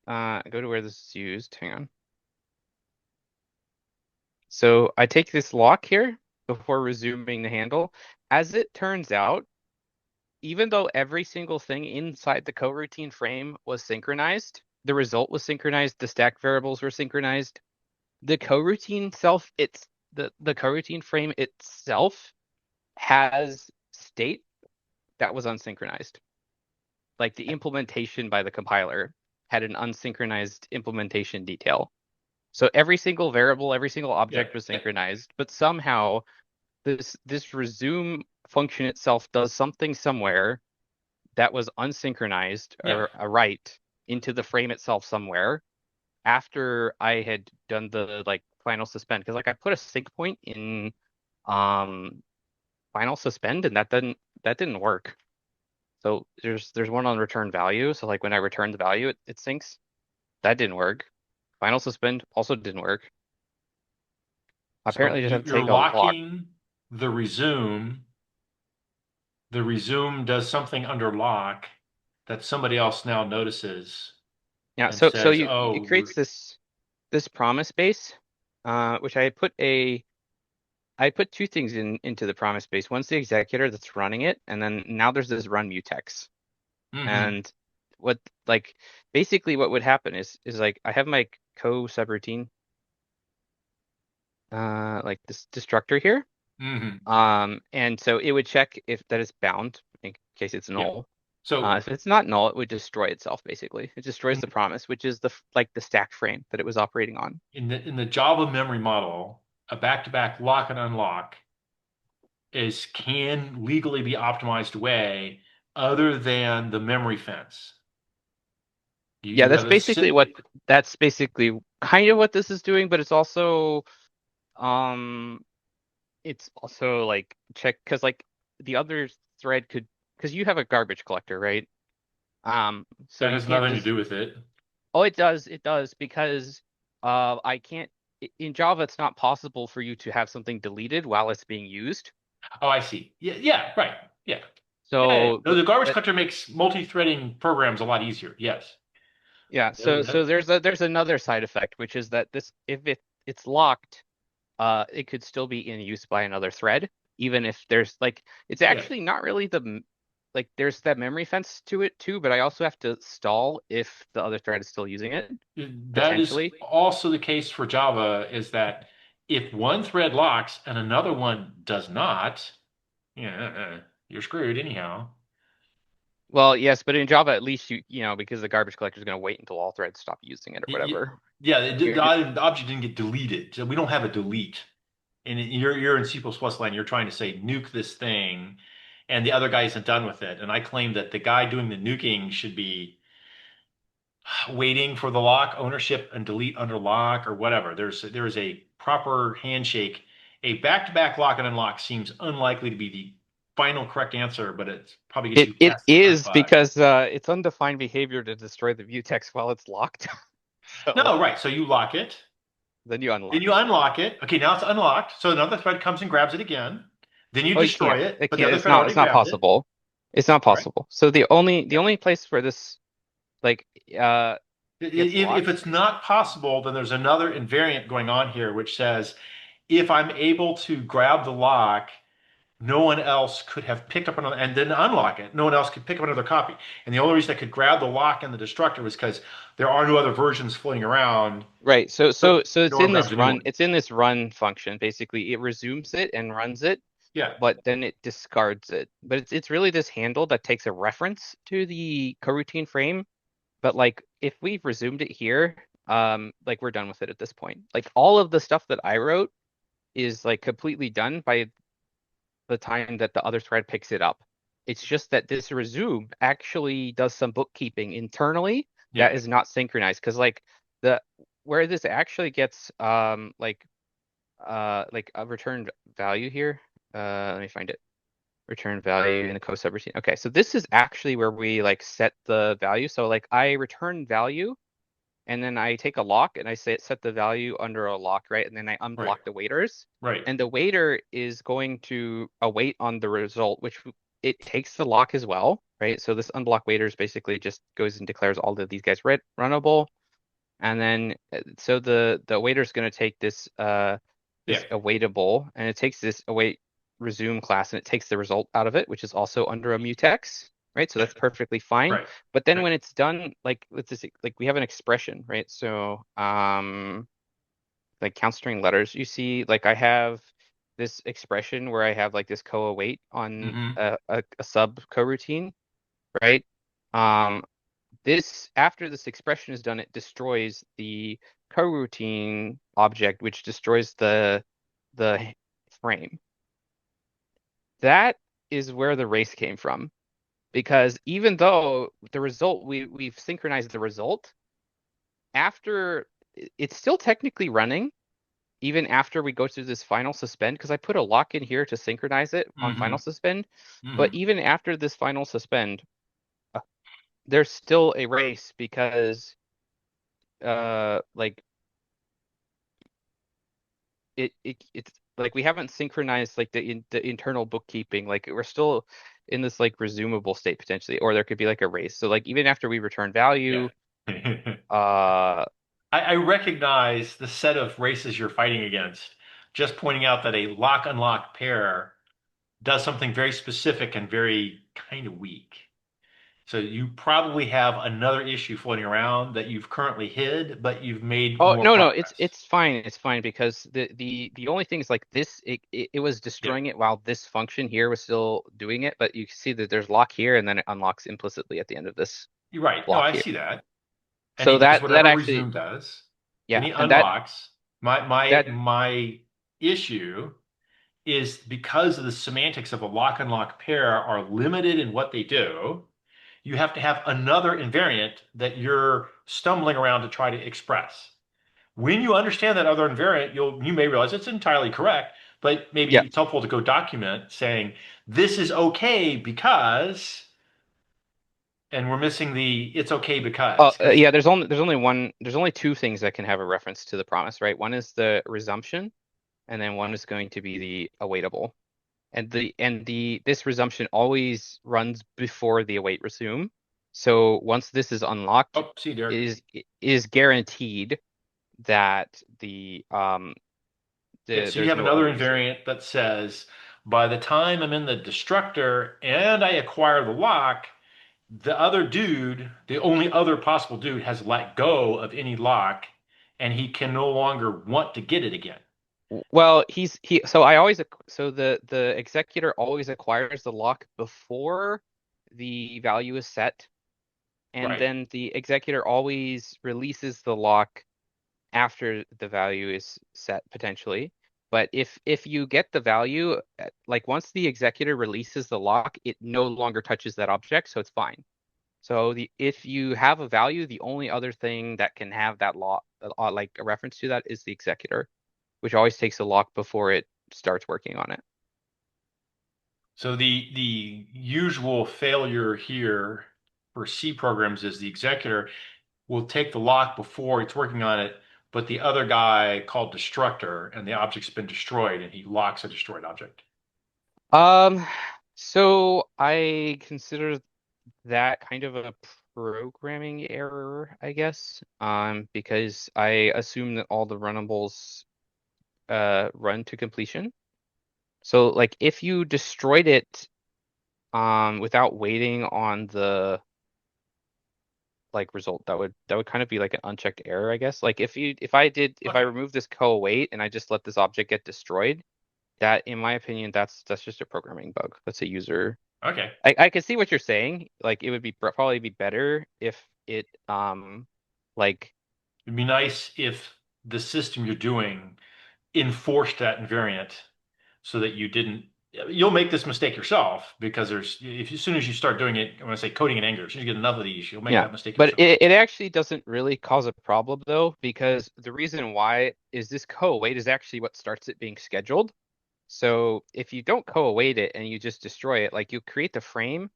go to where this is used, hang on. So I take this lock here before resuming the handle. As it turns out, even though every single thing inside the coroutine frame was synchronized, the result was synchronized, the stack variables were synchronized, the coroutine self, the coroutine frame itself has state that was unsynchronized. Like the implementation by the compiler had an unsynchronized implementation detail. So every single variable, every single object was synchronized, but somehow this resume function itself does something somewhere that was unsynchronized or a write into the frame itself somewhere after I had done the like final suspend. Because like I put a sync point in final suspend, and that didn't work. So there's one on return value. So like when I return the value, it syncs. That didn't work. Final suspend also didn't work. Apparently, So just have to you're take a lock. locking the resume. The resume does something under lock that somebody else now notices Yeah. and So says, it "Oh, creates this promise base, which I put two things into the promise base. One's the executor that's running it, and then now there's this run mutex. And what like basically what would happen is like I have my co-subroutine like this destructor here. And so it would check if that is bound in case it's yeah." null. So If it's not null, it would destroy itself basically. It destroys the promise, which is the like the stack frame that it was operating on. in the Java memory model, a back-to-back lock and unlock can legally be optimized away other than the memory fence. Yeah, You have a that's basically kind of what this is doing, but um it's also like check because like the other thread could because you have a garbage collector, right? So that you has can't nothing to just do with it. oh it does because I can't in Java it's not possible for you to have something deleted while it's being used. Oh, I see. Yeah, yeah, right. Yeah. Yeah. So No, the garbage but collector makes multi-threading programs a lot easier. Yes. yeah, so there's another side effect, which is that this if it's locked, it could still be in use by another thread, even if there's like it's Yeah. actually not really like there's that memory fence to it too, but I also have to stall if the other thread is still using it, That is potentially. also the case for Java, is that if one thread locks and another one does not, yeah, you're screwed anyhow. Well, yes, but in Java, at least you know, because the garbage collector is going to wait until all threads stop using it or whatever. Yeah, You're just the object didn't get deleted. So we don't have a delete. And you're in C++ land, you're trying to say nuke this thing, and the other guy isn't done with it. And I claim that the guy doing the nuking should be waiting for the lock, ownership, and delete under lock or whatever. There is a proper handshake. A back-to-back lock and unlock seems unlikely to be the final correct answer, but it probably gets you it past the first is bug. because it's undefined behavior to destroy the view text while it's locked. So No, right. So you lock it, then you then unlock you it. unlock it. Okay, now it's unlocked. So another thread comes and grabs it again. Then you Oh, you destroy can't. it, It but the can't. other thread already It's not grabbed it. possible. It's not All right. possible. So the only place where this like gets If locked. it's not possible, then there's another invariant going on here, which says if I'm able to grab the lock, no one else could have picked up another and then unlock it. No one else could pick up another copy. And the only reason I could grab the lock and the destructor was because there are no other versions floating around. Right. So So it's no one in grabs this a new run. one. It's in this run function. Basically, it resumes it and runs it, Yeah. but then it discards it. But it's really this handle that takes a reference to the coroutine frame. But like if we've resumed it here, like we're done with it at this point. Like all of the stuff that I wrote is like completely done by the time that the other thread picks it up. It's just that this resume actually does some bookkeeping internally Yeah. that is not synchronized because like the where this actually gets like a returned value here. Let me find it. Return value in the co-subroutine. Okay, so this is actually where we like set the value. So like I return value and then I take a lock and I say set the value under a lock, right? And then I Right. unblock the waiters. Right. And the waiter is going to await on the result, which it takes the lock as well, right? So this unblock waiters basically just goes and declares all of these guys runnable. And then so the waiter is going to take this Yeah. awaitable and it takes this await resume class and it takes the result out of it, which is also under a mutex, right? So Yeah. that's perfectly fine. Right. But then Right. when it's done, like let's just like we have an expression, right? So like count string letters, you see like I have this expression where I have like this co-await on a sub coroutine, right? Um this after this expression is done, it destroys the coroutine object, which destroys the frame. That is where the race came from. Because even though the result we've synchronized the result, after it's still technically running, even after we go through this final suspend, because I put a lock in here to synchronize it on final suspend, but even after this final suspend, there's still a race because like it's like we haven't synchronized like the internal bookkeeping. Like we're still in this like resumable state potentially, or there could be like a race. So like even after we return value, I recognize the set of races you're fighting against. Just pointing out that a lock unlock pair does something very specific and very kind of weak. So you probably have another issue floating around that you've currently hid, but you've made oh more no, progress. it's fine because the only thing is like this it was destroying it while this function here was still doing it, but you can see that there's lock here and then it unlocks implicitly at the end of this You're right. No, block I here. see that. And he So does that whatever actually, resume does. Then yeah, he and that unlocks. My issue is because of the semantics of a lock unlock pair are limited in what they do, you have to have another invariant that you're stumbling around to try to express. When you understand that other invariant, you may realize it's entirely correct, but maybe yeah. it's helpful to go document saying this is okay because, and we're missing the it's okay because Yeah, there's only two things that can have a reference to the promise, right? One is the resumption, and then one is going to be the awaitable. And this resumption always runs before the await resume. So once this is unlocked, oh, see Derek. it is guaranteed that Yeah, so you there's have no another other resume. invariant that says by the time I'm in the destructor and I acquire the lock, the other dude, the only other possible dude, has let go of any lock, and he can no longer want to get it again. Well, so the executor always acquires the lock before the value is set, and Right. then the executor always releases the lock after the value is set potentially. But if you get the value, like once the executor releases the lock, it no longer touches that object, so it's fine. So if you have a value, the only other thing that can have that lock, like a reference to that, is the executor, which always takes a lock before it starts working on it. So the usual failure here for C programs is the executor will take the lock before it's working on it, but the other guy called destructor and the object's been destroyed and he locks a destroyed object. Um, so I consider that kind of a programming error, I guess, because I assume that all the runnables run to completion. So like if you destroyed it without waiting on the like result, that would kind of be like an unchecked error, I guess. Like if I Okay. remove this co-await and I just let this object get destroyed, that in my opinion that's just a programming bug. That's a user. Okay. I can see what you're saying. Like it would be probably be better if it like It'd be nice if the system you're doing enforced that invariant so that you didn't. You'll make this mistake yourself because as soon as you start doing it, I want to say coding in anger, as soon as you get enough of these, you'll make yeah. that mistake But yourself. it actually doesn't really cause a problem though, because the reason why is this co-await is actually what starts it being scheduled. So if you don't co-await it and you just destroy it, like you create the frame,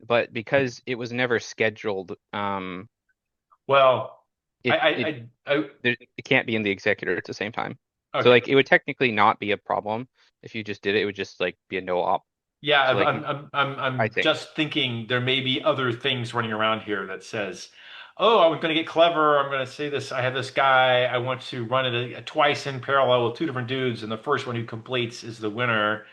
but because it was never scheduled, Well, it it it can't be in the executor at the same time. So okay. like it would technically not be a problem if you just did it. It would just like be a no op. Yeah, So like I I'm think. just thinking there may be other things running around here that says, oh, I'm going to get clever. I'm going to say this. I have this guy. I want to run it twice in parallel with two different dudes, and the first one who completes is the winner.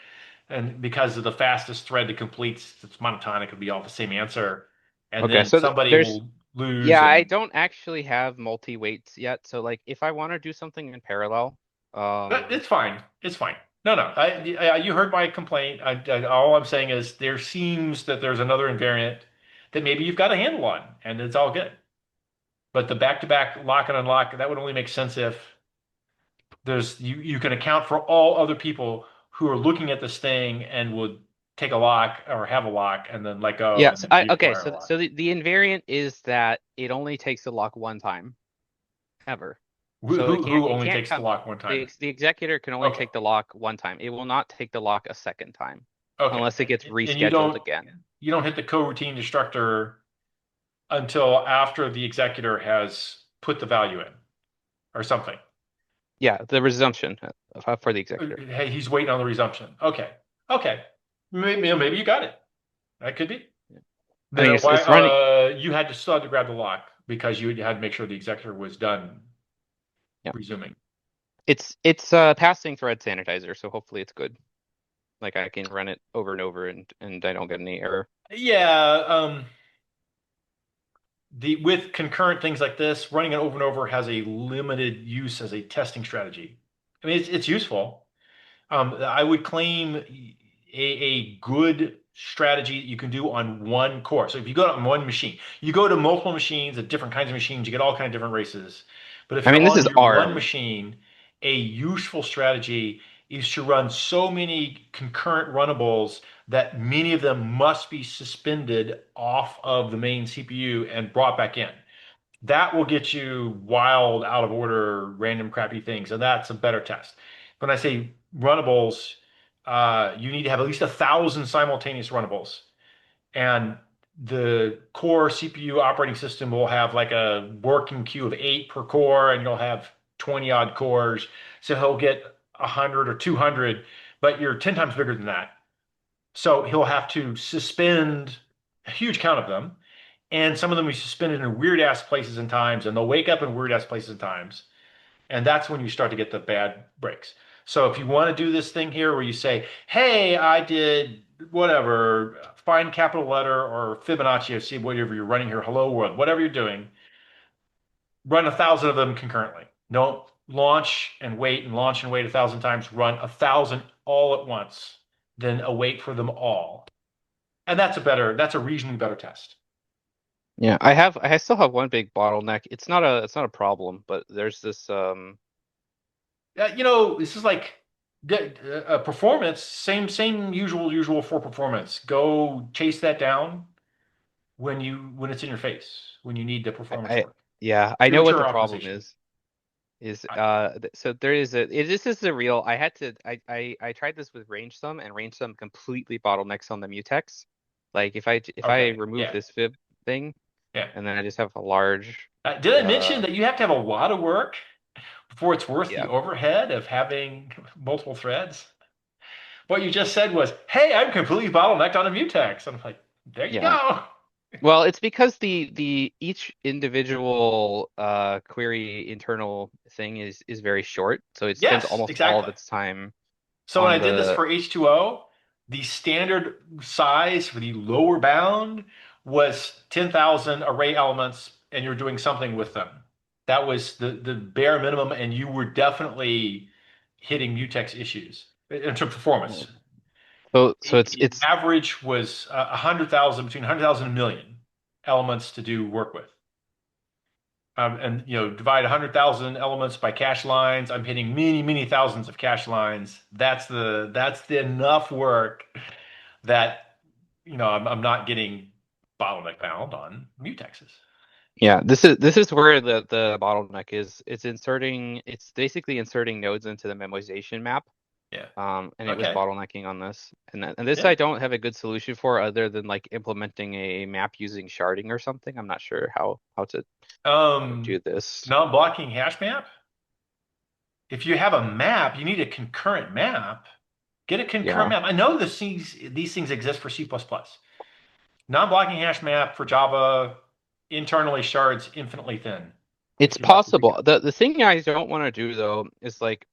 And because of the fastest thread to complete, it's monotonic. It'll be all the same answer, and Okay, then so somebody there's will lose. yeah, I And don't actually have multi-weights yet. So like if I want to do something in parallel, but it's fine. It's fine. No, no. You heard my complaint. All I'm saying is there seems that there's another invariant that maybe you've got a handle on, and it's all good. But the back-to-back lock and unlock, that would only make sense if you can account for all other people who are looking at this thing and would take a lock or have a lock and then let go and yes, then I okay, reacquire a so lock. so the invariant is that it only takes the lock one time ever. So Who it only can't takes the come. lock one time? The executor can only Okay. take the lock one time. It will not take the lock a second time Okay. unless it gets And rescheduled again. you don't hit the coroutine destructor until after the executor has put the value in or something. Yeah, the resumption for the executor. Hey, he's waiting on the resumption. Okay. Okay. Maybe you got it. That could be. I mean, Then why it's running. you had to still have to grab the lock because you had to make sure the executor was done Yeah, resuming. it's passing thread sanitizer, so hopefully it's good. Like I can run it over and over, and I don't get any error. Yeah, the with concurrent things like this, running it over and over has a limited use as a testing strategy. I mean, it's useful. I would claim a good strategy you can do on one core. So if you go on one machine, you go to multiple machines at different kinds of machines, you get all kinds of different races. But if I you're mean, this on is your one ARM. machine, a useful strategy is to run so many concurrent runnables that many of them must be suspended off of the main CPU and brought back in. That will get you wild, out of order, random, crappy things, and that's a better test. When I say runnables, you need to have at least 1,000 simultaneous runnables, and the core CPU operating system will have like a working queue of 8 per core, and you'll have 20 odd cores, so he'll get 100 or 200, but you're 10 times bigger than that. So he'll have to suspend a huge count of them, and some of them we suspended in weird ass places and times, and they'll wake up in weird ass places and times. And that's when you start to get the bad breaks. So if you want to do this thing here where you say, hey, I did whatever, find capital letter or Fibonacci or see whatever you're running here, hello world, whatever you're doing, run 1,000 of them concurrently. Don't launch and wait and launch and wait 1,000 times. Run 1,000 all at once, then await for them all. And that's a reasonably better test. Yeah, I still have one big bottleneck. It's not a problem, but there's this This is like performance. Same usual for performance. Go chase that down when it's in your face when you need the performance I work. yeah, I know what Premature the problem optimization. is I, so there is this is a real I had to I tried this with range sum, and range sum completely bottlenecks on the mutex. Like if I okay. remove Yeah. this fib thing Yeah. and then I just have a large Did I mention uh that you have to have a lot of work before it's worth the yeah. overhead of having multiple threads? What you just said was, "Hey, I'm completely bottlenecked on a mutex." I'm like, "There you Yeah. go." Well, it's because the each individual query internal thing is very short, so it spends Yes, almost all of exactly. its time So when I on did this the for H2O, the standard size for the lower bound was 10,000 array elements, and you're doing something with them. That was the bare minimum, and you were definitely hitting mutex issues in terms of performance. so it's Average was 100,000, between 100,000 and a million elements to do work with. And divide 100,000 elements by cache lines. I'm hitting many thousands of cache lines. That's the enough work that I'm not getting bottleneck bound on mutexes. yeah, this is where the bottleneck is. It's basically inserting nodes into the memoization map. Yeah. And it was Okay. bottlenecking on this. And this Yeah. I don't have a good solution for other than like implementing a map using sharding or something. I'm not sure how to do this. Non-blocking hash map. If you have a map, you need a concurrent map. Get a concurrent Yeah. map. I know these things exist for C++. Non-blocking hash map for Java internally shards infinitely thin. It's If you let the possible. recount. The thing I don't want to do though is like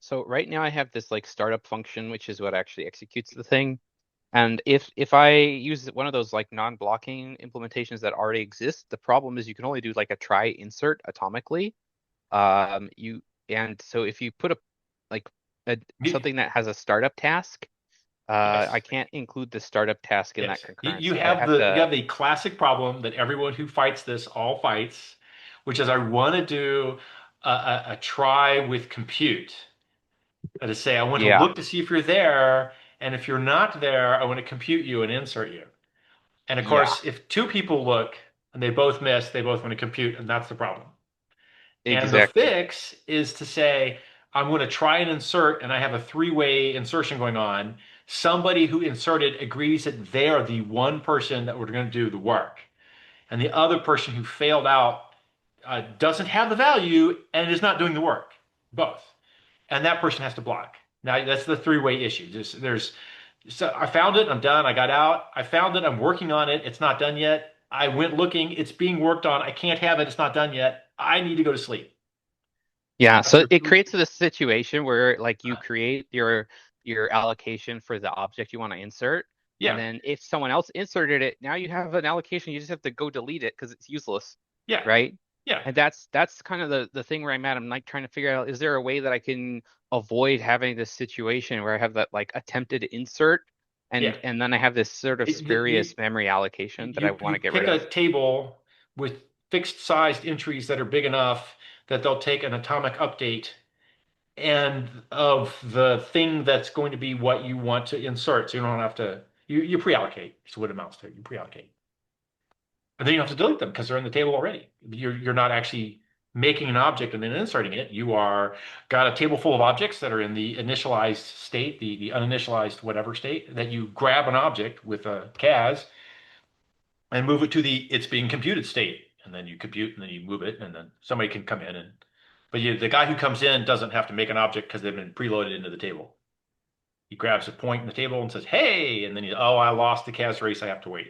so right now I have this like startup function, which is what actually executes the thing. And if I use one of those like non-blocking implementations that already exist, the problem is you can only do like a try insert atomically. You and so if you put like a something that has a startup task, Yes. I can't include the startup task in that Yes. You concurrency. I have have the to, classic problem that everyone who fights this all fights, which is I want to do a try with compute. To say I want to yeah, look to see if you're there, and if you're not there, I want to compute you and insert you. And of yeah, course, if two people look and they both miss, they both want to compute, and that's the problem. And the Exactly. fix is to say, I'm going to try and insert, and I have a three-way insertion going on. Somebody who inserted agrees that they are the one person that we're going to do the work. And the other person who failed out doesn't have the value and is not doing the work. Both. And that person has to block. Now, that's the three-way issue. So I found it, I'm done, I got out. I found it, I'm working on it, it's not done yet. I went looking, it's being worked on, I can't have it, it's not done yet. I need to go to sleep. Yeah, so After it creates this situation where like you create your allocation for the object you want to insert, and Yeah, then if someone else inserted it, now you have an allocation, you just have to go delete it because it's useless, yeah, right? yeah. And that's kind of the thing where I'm at. I'm like trying to figure out, is there a way that I can avoid having this situation where I have that like attempted insert Yeah. and then I have this sort of You, spurious memory allocation that I want you to get rid pick of. a table with fixed sized entries that are big enough that they'll take an atomic update and of the thing that's going to be what you want to insert. So you don't have to, you pre-allocate. Is what it amounts to. You pre-allocate. And then you don't have to delete them because they're in the table already. You're not actually making an object and then inserting it. You are got a table full of objects that are in the initialized state, the uninitialized whatever state, that you grab an object with a cas and move it to the it's being computed state. And then you compute and then you move it and then somebody can come in and but the guy who comes in doesn't have to make an object because they've been preloaded into the table. He grabs a point in the table and says, "Hey," and then oh, I lost the cas race. I have to wait.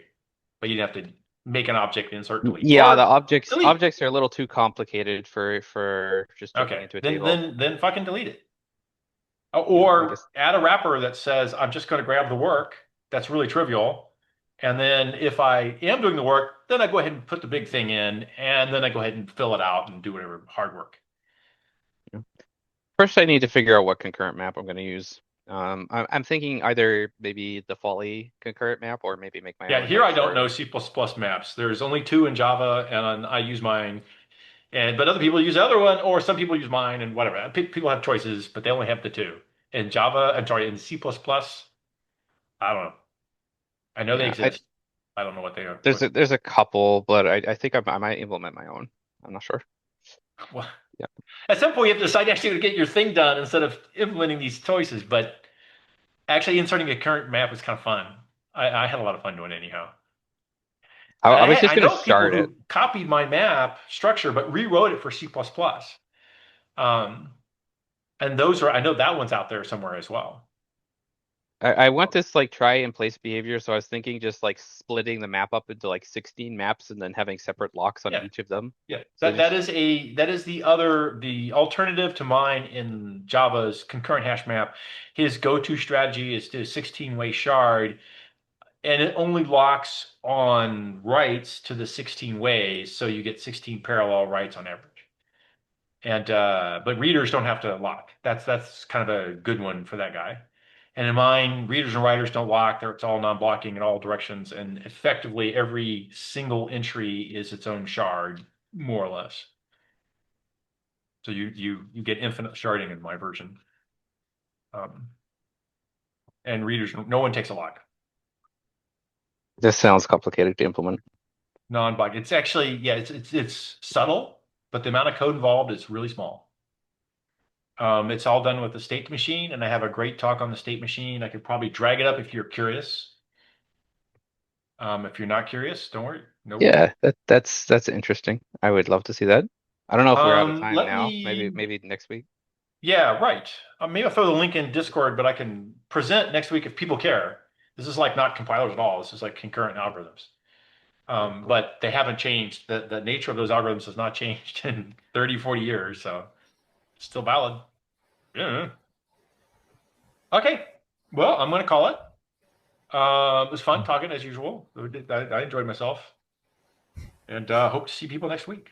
But you have to make an object, insert, delete, Yeah, the or objects delete. objects are a little too complicated for just jumping Okay, into a then table. then fucking delete it. Yeah, I Or guess. add a wrapper that says, "I'm just going to grab the work." That's really trivial. And then if I am doing the work, then I go ahead and put the big thing in, and then I go ahead and fill it out and do whatever hard work. Yeah. First, I need to figure out what concurrent map I'm going to use. I'm thinking either maybe the Folly concurrent map or maybe make my Yeah, own here like I don't short. know C++ maps. There's only two in Java, and I use mine. And but other people use the other one, or some people use mine, and whatever. People have choices, but they only have the two. In Java, I'm sorry, in C++, I don't know. I know they Yeah, exist. I don't know what they are. there's a couple, but I think I might implement my own. I'm not sure. Well, Yeah. at some point, you have to decide actually to get your thing done instead of implementing these choices. But actually, inserting a current map is kind of fun. I had a lot of fun doing it anyhow. I was just I going to know people start it. who copied my map structure but rewrote it for C++. Um, and those are I know that one's out there somewhere as well. I want this like try and place behavior, so I was thinking just like splitting the map up into like 16 maps and then having separate locks on Yeah. each of them. Yeah, So that just is the alternative to mine in Java's concurrent hash map. His go-to strategy is to 16-way shard, and it only locks on writes to the 16 ways, so you get 16 parallel writes on average. And but readers don't have to lock. That's kind of a good one for that guy. And in mine, readers and writers don't lock. It's all non-blocking in all directions, and effectively every single entry is its own shard, more or less. So you get infinite sharding in my version. Um, and readers, no one takes a lock. this sounds complicated to implement. Non-block. It's actually, yeah, it's subtle, but the amount of code involved is really small. It's all done with the state machine, and I have a great talk on the state machine. I could probably drag it up if you're curious. If you're not curious, don't worry. No worries. Yeah, that's interesting. I would love to see that. I don't know if we're out of time Let now. me, Maybe next week. yeah, right. Maybe I'll throw the link in Discord, but I can present next week if people care. This is like not compilers at all. This is like concurrent algorithms. Cool. But they haven't changed. The nature of those algorithms has not changed in 30, 40 years, so it's still valid. Yeah. Okay. Well, I'm going to call it. It was fun talking as usual. I enjoyed myself, and hope to see people next week.